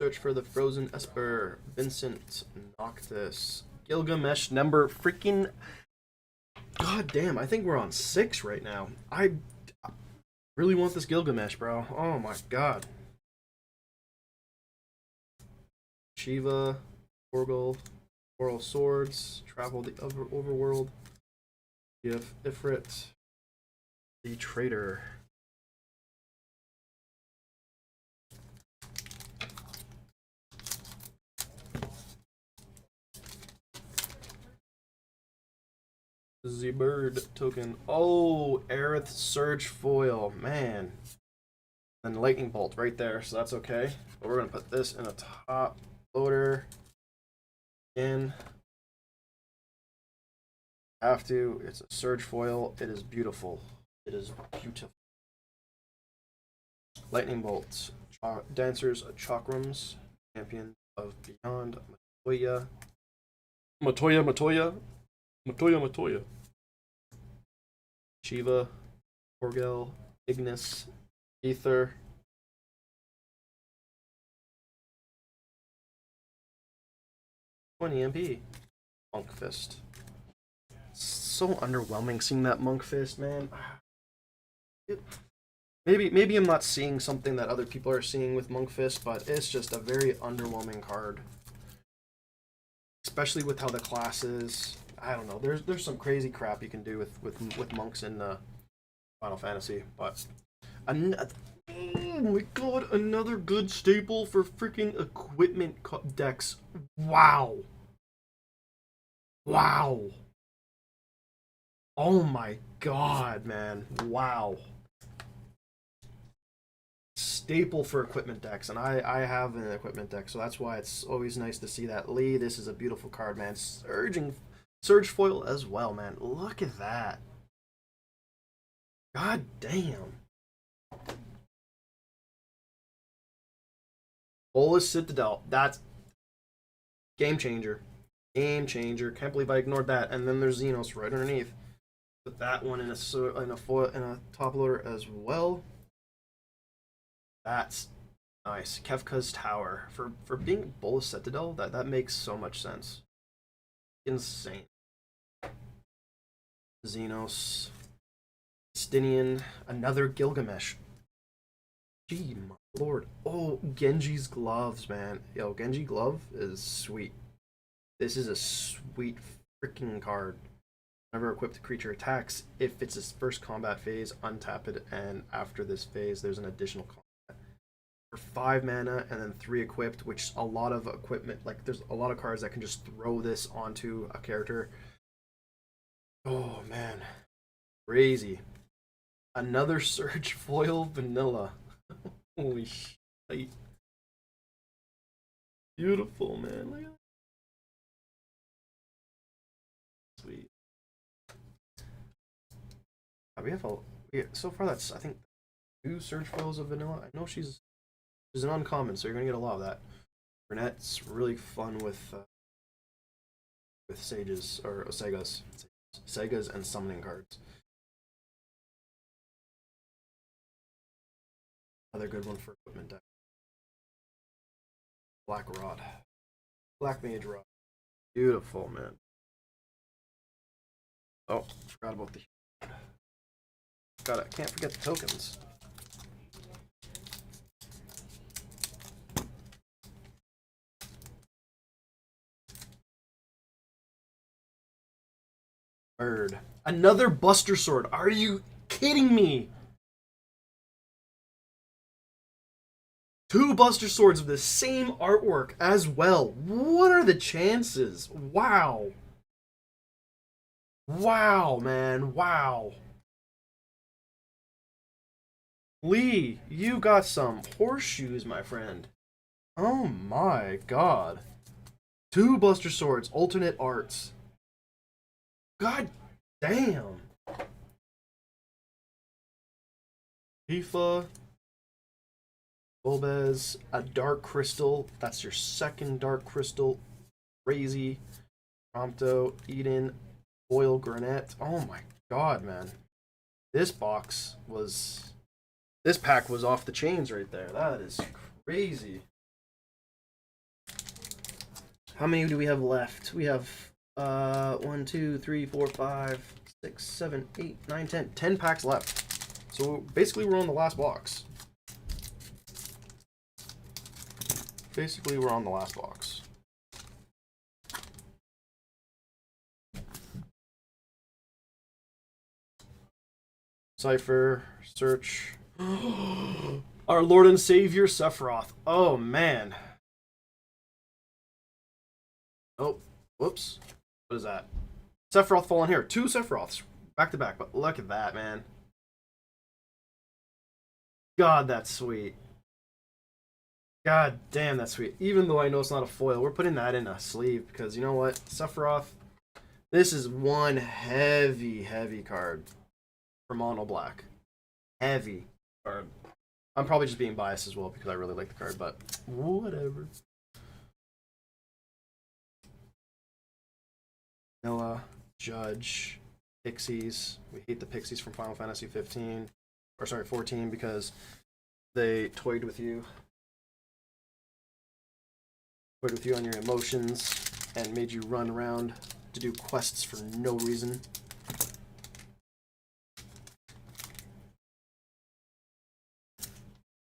Search for the Frozen Esper, Vincent, Noctis, Gilgamesh number freaking. God damn, I think we're on 6 right now. Really want this Gilgamesh, bro. Oh my god. Shiva, Orgul, Oral Swords, Travel the Overworld. You have Ifrit, the Traitor. The bird token. Oh, Aerith Surge Foil. Man. And Lightning Bolt right there, so that's okay. But we're going to put this in a top loader. In. Have to. It's a Surge Foil. It is beautiful. It is beautiful. Lightning Bolts. Dancers, Chakrams. Champion of Beyond. Matoya. Matoya. Shiva, Orgel, Ignis, Ether. MP. Monk Fist. So underwhelming seeing that Monk Fist, man. Maybe I'm not seeing something that other people are seeing with Monk Fist, but it's just a very underwhelming card. Especially with how the class is. I don't know. There's some crazy crap you can do with monks in Final Fantasy, but oh my god, another good staple for freaking equipment decks. Wow. Oh my god, man. Wow. Staple for equipment decks, and I have an equipment deck, so that's why it's always nice to see that. Lee, this is a beautiful card, man. Surge Foil as well, man. Look at that. God damn. Bolas Citadel. That's game changer. Game changer. Can't believe I ignored that. And then there's Xenos right underneath. Put that one in a foil in a top loader as well. That's nice. Kefka's Tower. For being Bolas Citadel, that makes so much sense. Insane. Xenos. Stinian. Another Gilgamesh. Gee, my lord. Oh, Genji's gloves, man. Yo, Genji glove is sweet. This is a sweet freaking card. Whenever equipped creature attacks, if it's its first combat phase, untap it, and after this phase, there's an additional combat. For 5 mana and then 3 equipped, which a lot of equipment, like there's a lot of cards that can just throw this onto a character. Oh man, crazy. Another Surge Foil Vanilla. Holy shit. Beautiful, man. Look at that. Sweet. So far that's, I think, 2 Surge Foils of Vanilla. I know she's an uncommon, so you're gonna get a lot of that. Brunette's really fun with Sages or Segas and summoning cards. Another good one for equipment deck. Black Rod. Black Mage Rod. Beautiful, man. Oh, forgot about the... Can't forget the tokens. Bird. Another Buster Sword. Are you kidding me? 2 Buster Swords of the same artwork as well. What are the chances? Wow. Wow, man. Wow. Lee, you got some horseshoes, my friend. Oh my god. 2 Buster Swords, alternate arts. God damn. Tifa. Golbez, a Dark Crystal. That's your second Dark Crystal. Crazy. Prompto, Eden, Foil Granite. Oh my god, man. This pack was off the chains right there. That is crazy. How many do we have left? We have 1, 2, 3, 4, 5, 6, 7, 8, 9, 10. 10 packs left. So basically we're on the last box. Basically we're on the last box. Cypher, search. Our Lord and Savior Sephiroth. Oh man. Oh, whoops. What is that? Sephiroth fallen here. 2 Sephiroths back to back. But look at that, man. God, that's sweet. God damn, that's sweet. Even though I know it's not a foil, we're putting that in a sleeve because you know what? Sephiroth, this is one heavy, heavy card for mono black. Heavy card. I'm probably just being biased as well because I really like the card, but whatever. Vanilla, Judge, Pixies. We hate the Pixies from Final Fantasy 15. Or sorry, 14 because they toyed with you. Toyed with you on your emotions and made you run around to do quests for no reason.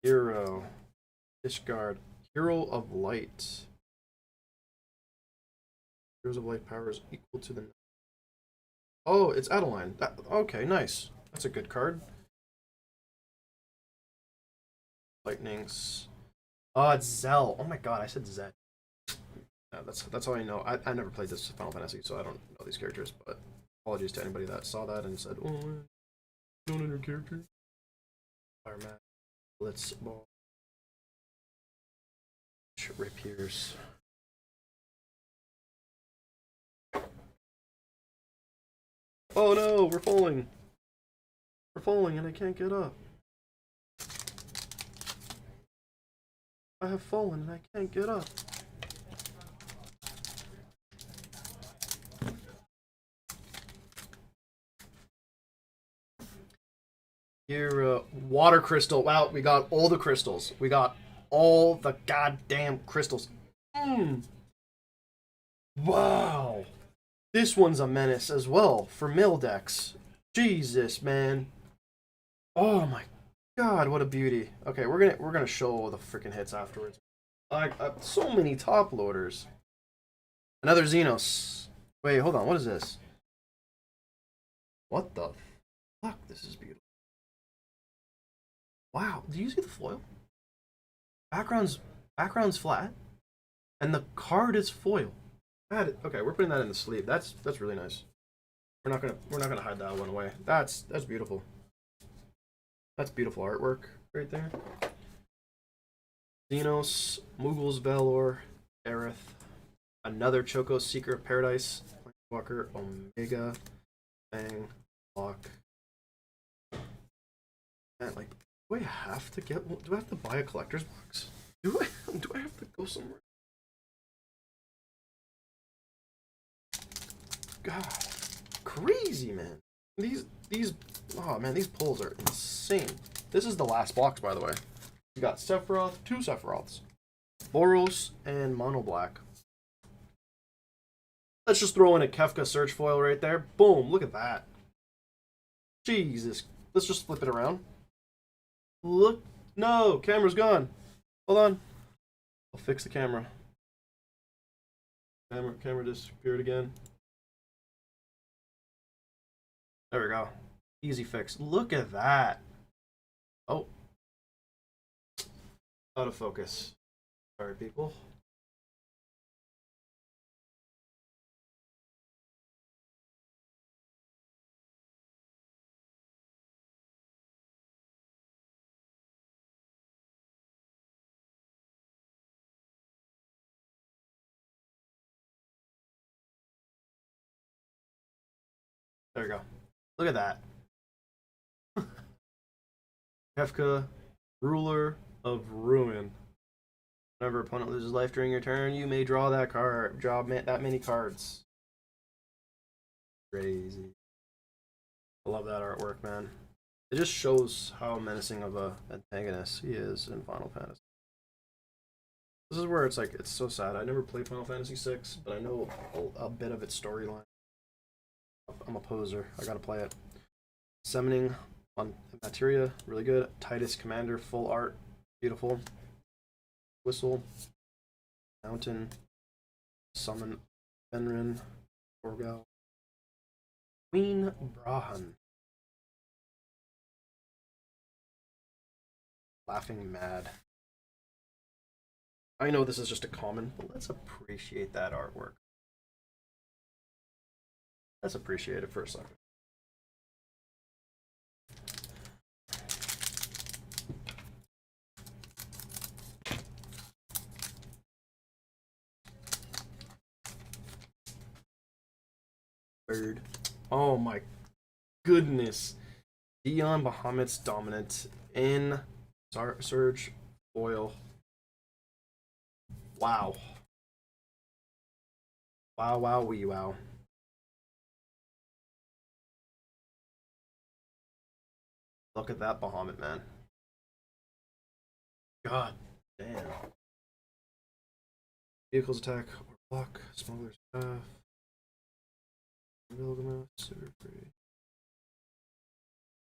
Hero. Discard. Hero of Light. Heroes of Light power is equal to the... Oh, it's Adeline. Okay, nice. That's a good card. Lightnings. Oh, it's Zell. Oh my god, I said Zed. Yeah, that's all I know. I never played this Final Fantasy, so I don't know these characters, but apologies to anybody that saw that and said, oh, man, don't know your character. Fire Mat. Blitzball. Rapiers. Oh no, we're falling. We're falling and I can't get up. I have fallen and I can't get up. Here, water crystal. Wow, we got all the crystals. We got all the goddamn crystals. Wow. This one's a menace as well for mill decks. Jesus, man. Oh my god, what a beauty. Okay, we're gonna show the freaking hits afterwards. So many top loaders. Another Xenos. Wait, hold on. What is this? What the fuck? This is beautiful. Wow, do you see the foil? Background's flat, and the card is foil. Okay, we're putting that in the sleeve. That's really nice. We're not gonna hide that one away. That's beautiful. That's beautiful artwork right there. Xenos, Mughals Valor, Aerith, another Choco Seeker of Paradise, Walker, Omega, Bang, Lock. Man, like, do I have to buy a collector's box? Do I have to go somewhere? God, crazy, man. These oh man, these pulls are insane. This is the last box, by the way. You got Sephiroth, 2 Sephiroths, Boros, and Mono Black. Let's just throw in a Kefka search foil right there. Boom, look at that. Jesus. Let's just flip it around. Look. No, camera's gone. Hold on. I'll fix the camera. Camera disappeared again. There we go. Easy fix. Look at that. Oh. Out of focus. Sorry, people. There we go. Look at that. Kefka, Ruler of Ruin. Whenever opponent loses life during your turn, you may draw that card. Draw that many cards. Crazy. I love that artwork, man. It just shows how menacing of a antagonist he is in Final Fantasy. This is where it's like, it's so sad. I never played Final Fantasy VI, but I know a bit of its storyline. I'm a poser. I gotta play it. Summoning On Materia, really good. Titus Commander, full art, beautiful. Whistle, Mountain, Summon, Fenrir, Torgal, Queen Brahan, Laughing Mad. I know this is just a common, but let's appreciate that artwork. Let's appreciate it for a second. Bird. Oh my goodness. Dion Bahamut's Dominant in Surge Foil. Wow. Wow, wow, wee, wow. Look at that Bahamut, man. God damn. Vehicles attack or block. Smuggler's Path. Vilgamoth, Superfree.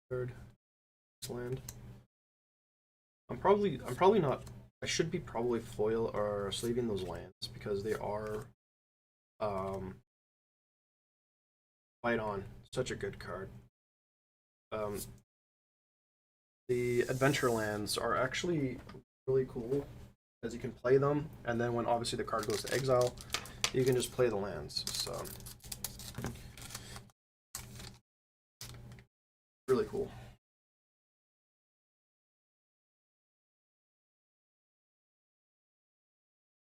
Third. Land. I'm probably not. I should be probably foil or sleeving those lands because they are fight on. Such a good card. The adventure lands are actually really cool as you can play them, and then when obviously the card goes to exile, you can just play the lands. So really cool.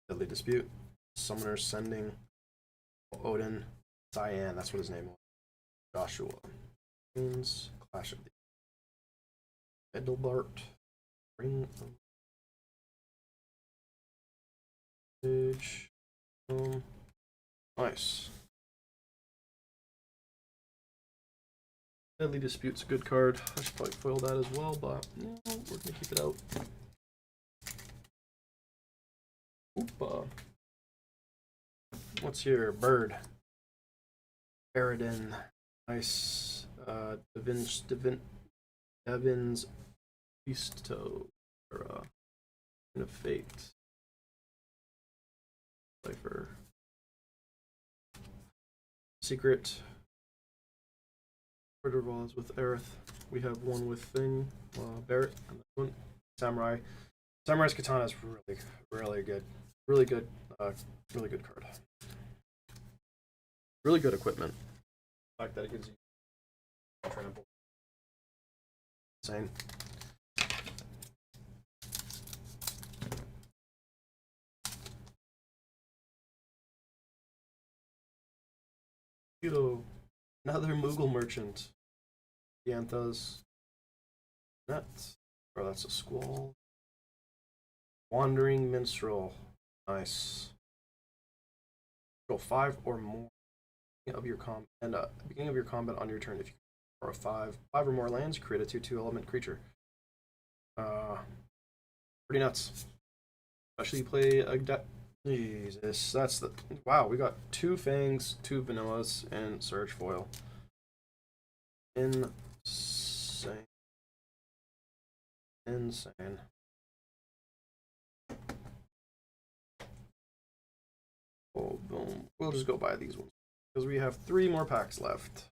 Deadly Dispute, Summoner Sending, Odin, Cyan, that's what his name was. Joshua, Queens, Clash of the Edelbart, Ring of Age. Nice. Deadly Dispute's a good card. I should probably foil that as well, but no, we're gonna keep it out. Oopa. What's your bird? Paradin. Nice. Devin's Beasto. Or of Fate. Cipher. Secret. Murder with Aerith. We have one with Thing. Barrett. And this one. Samurai. Samurai's Katana is really good. Really good card. Really good equipment. The fact that it gives you trample. Insane. Another Moogle Merchant. Yanthas. Net. Oh, that's a Squall. Wandering Minstrel. Nice. Roll 5 or more of your beginning of your combat on your turn. If you or 5 or more lands, create a 2/2 element creature. Pretty nuts. Especially play a Jesus, that's the wow. We got 2 Fangs, 2 Vanillas, and Surge Foil. Insane. Insane. Oh, boom. We'll just go buy these ones because we have 3 more packs left.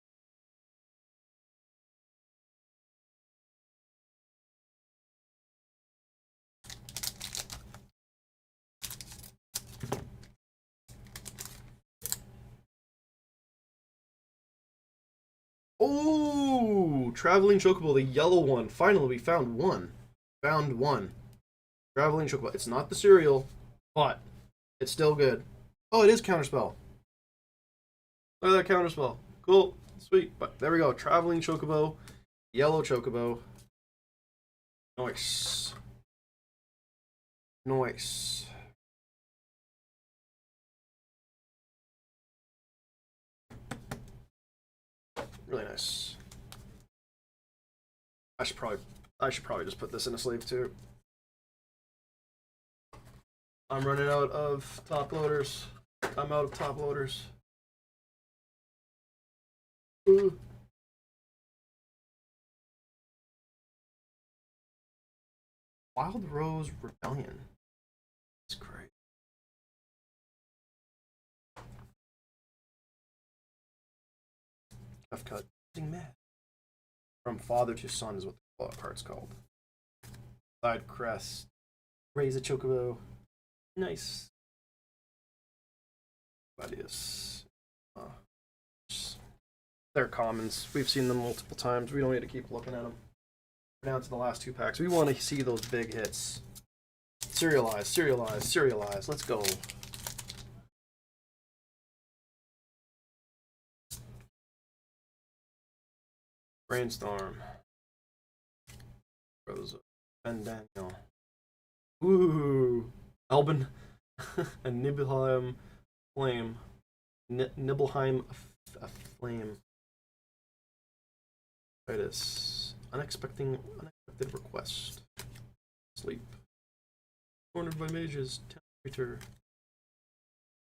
Oh, Traveling Chocobo, the yellow one. Finally, we found one. Found one. Traveling Chocobo. It's not the cereal, but it's still good. Oh, it is Counterspell. Look at that Counterspell. Cool. Sweet. But there we go. Traveling Chocobo. Yellow Chocobo. Nice. Nice. Really nice. I should probably just put this in a sleeve too. I'm running out of top loaders. I'm out of top loaders. Ooh. Wild Rose Rebellion. That's great. Tough cut. Mad. From father to son is what the card's called. Side crest. Raise a chocobo. Nice. Gladius. They're commons. We've seen them multiple times. We don't need to keep looking at them. We're down to the last 2 packs. We want to see those big hits. Serialize, serialize, serialize. Let's go. Brainstorm. Rosa. Ben Daniel. Ooh. Albin. and Nibelheim Flame. Nibelheim Flame. Titus. Unexpected request. Sleep. Cornered by mages. Temperature.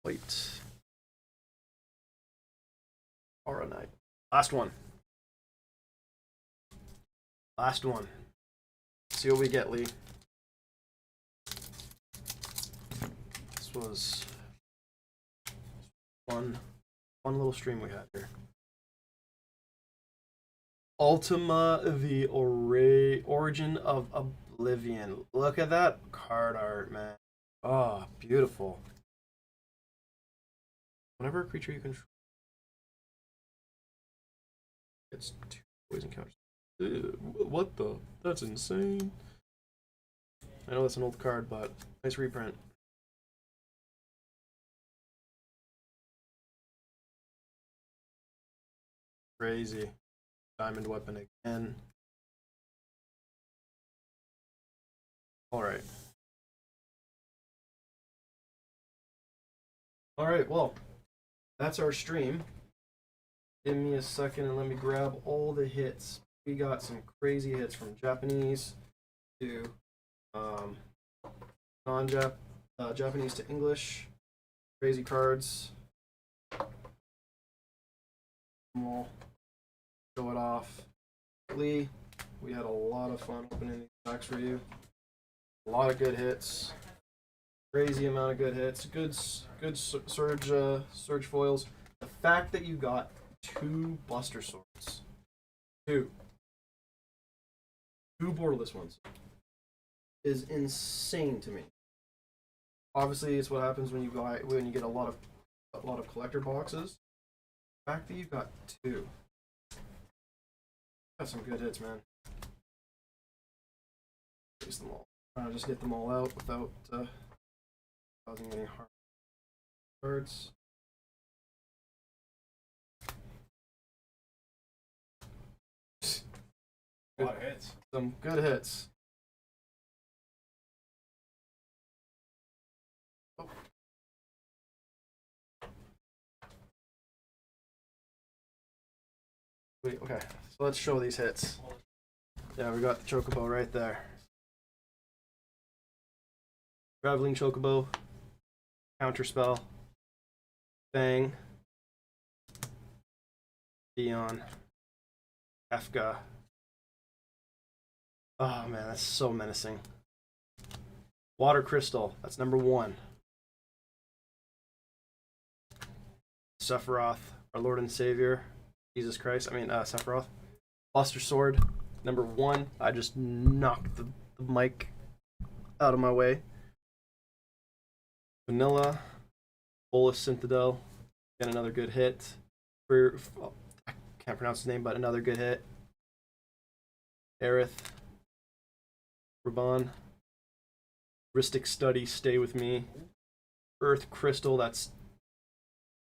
Wait. Aura Knight. Last one. Last one. See what we get, Lee. This was fun little stream we had here. Ultima, the Origin of Oblivion. Look at that card art, man. Oh, beautiful. Whenever a creature you control gets 2 poison counters. What the? That's insane. I know that's an old card, but nice reprint. Crazy. Diamond weapon again. Alright. Alright, well, that's our stream. Give me a second and let me grab all the hits. We got some crazy hits from Japanese to Japanese to English. Crazy cards. We'll show it off. Lee, we had a lot of fun opening these packs for you. A lot of good hits. Crazy amount of good hits. Good surge foils. The fact that you got 2 Buster Swords. 2 borderless ones is insane to me. Obviously, it's what happens when you get a lot of collector boxes. The fact that you got 2. Got some good hits, man. Place them all. Trying to just get them all out without causing any harm. Cards. A lot of hits. Some good hits. Oh. Wait, okay. So let's show these hits. Yeah, we got the Chocobo right there. Traveling Chocobo. Counterspell. Bang. Dion. Kefka. Oh man, that's so menacing. Water Crystal, that's number 1. Sephiroth, our Lord and Savior. Jesus Christ, Sephiroth. Buster Sword, number 1. I just knocked the mic out of my way. Vanilla, Bolus Citadel, again another good hit. I can't pronounce his name, but another good hit. Aerith. Raban. Ristic Study, Stay With Me. Earth Crystal, that's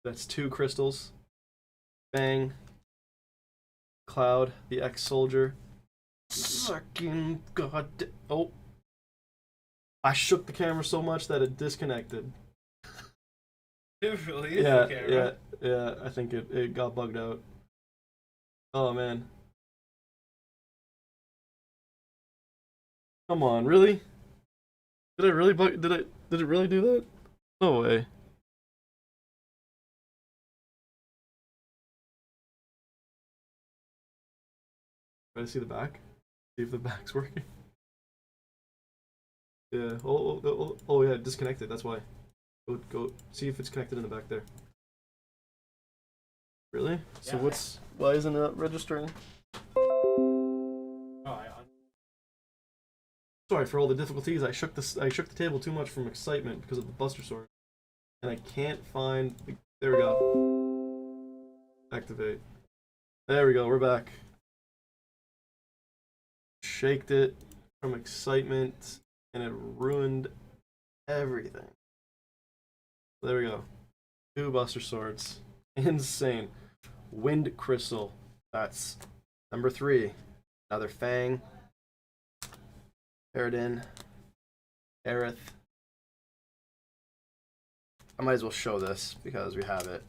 2 crystals. Bang. Cloud, the ex-soldier. Fucking god. Oh. I shook the camera so much that it disconnected. It really is the camera. Yeah, I think it got bugged out. Oh man. Come on, really? Did it really did it really do that? No way. Try to see the back. See if the back's working. Yeah. Oh, yeah, disconnected. That's why. Go see if it's connected in the back there. Really? So Yeah. why isn't it registering? Oh, Sorry for all the difficulties. I shook the table too much from excitement because of the Buster Sword, and I can't find. There we go. Activate. There we go. We're back. Shaked it from excitement, and it ruined everything. There we go. 2 Buster Swords. Insane. Wind Crystal. That's number 3. Another Fang. Paradin. Aerith. I might as well show this because we have it.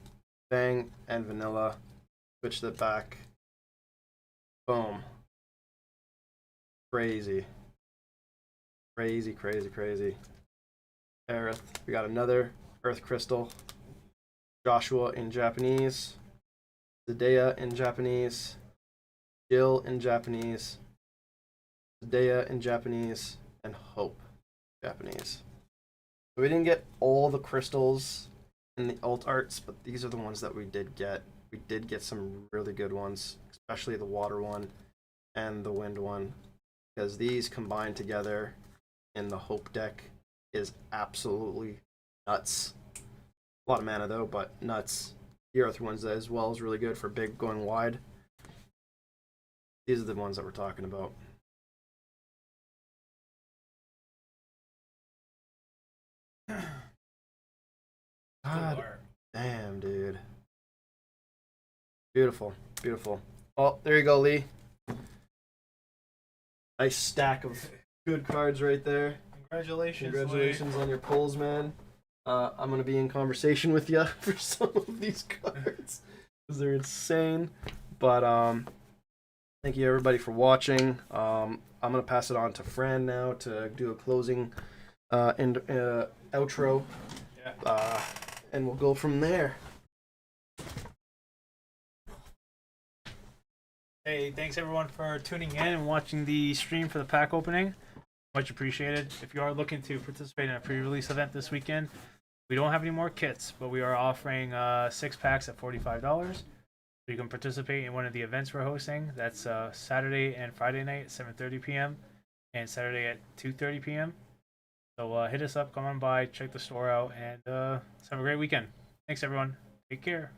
Fang and Vanilla. Switch that back. Boom. Crazy. Crazy, crazy, crazy. Aerith. We got another Earth Crystal. Joshua in Japanese. Zendaya in Japanese. Jill in Japanese. Zendaya in Japanese. And Hope Japanese. So we didn't get all the crystals in the alt arts, but these are the ones that we did get. We did get some really good ones, especially the water one and the wind one, because these combined together in the Hope deck is absolutely nuts. A lot of mana though, but nuts. The Earth ones as well is really good for big going wide. These are the ones that we're talking about. God damn, dude. Beautiful, beautiful. Oh, there you go, Lee. Nice stack of good cards right there. Congratulations. Congratulations on your pulls, man. I'm gonna be in conversation with you for some of these cards because they're insane. But thank you everybody for watching. I'm gonna pass it on to Fran now to do a closing and outro. Yeah. And we'll go from there. Hey, thanks everyone for tuning in and watching the stream for the pack opening. Much appreciated. If you are looking to participate in a pre-release event this weekend, we don't have any more kits, but we are offering 6 packs at $45. So you can participate in one of the events we're hosting. That's Saturday and Friday night at 7:30 p.m. and Saturday at 2:30 p.m. So hit us up, come on by, check the store out, and let's have a great weekend. Thanks everyone. Take care.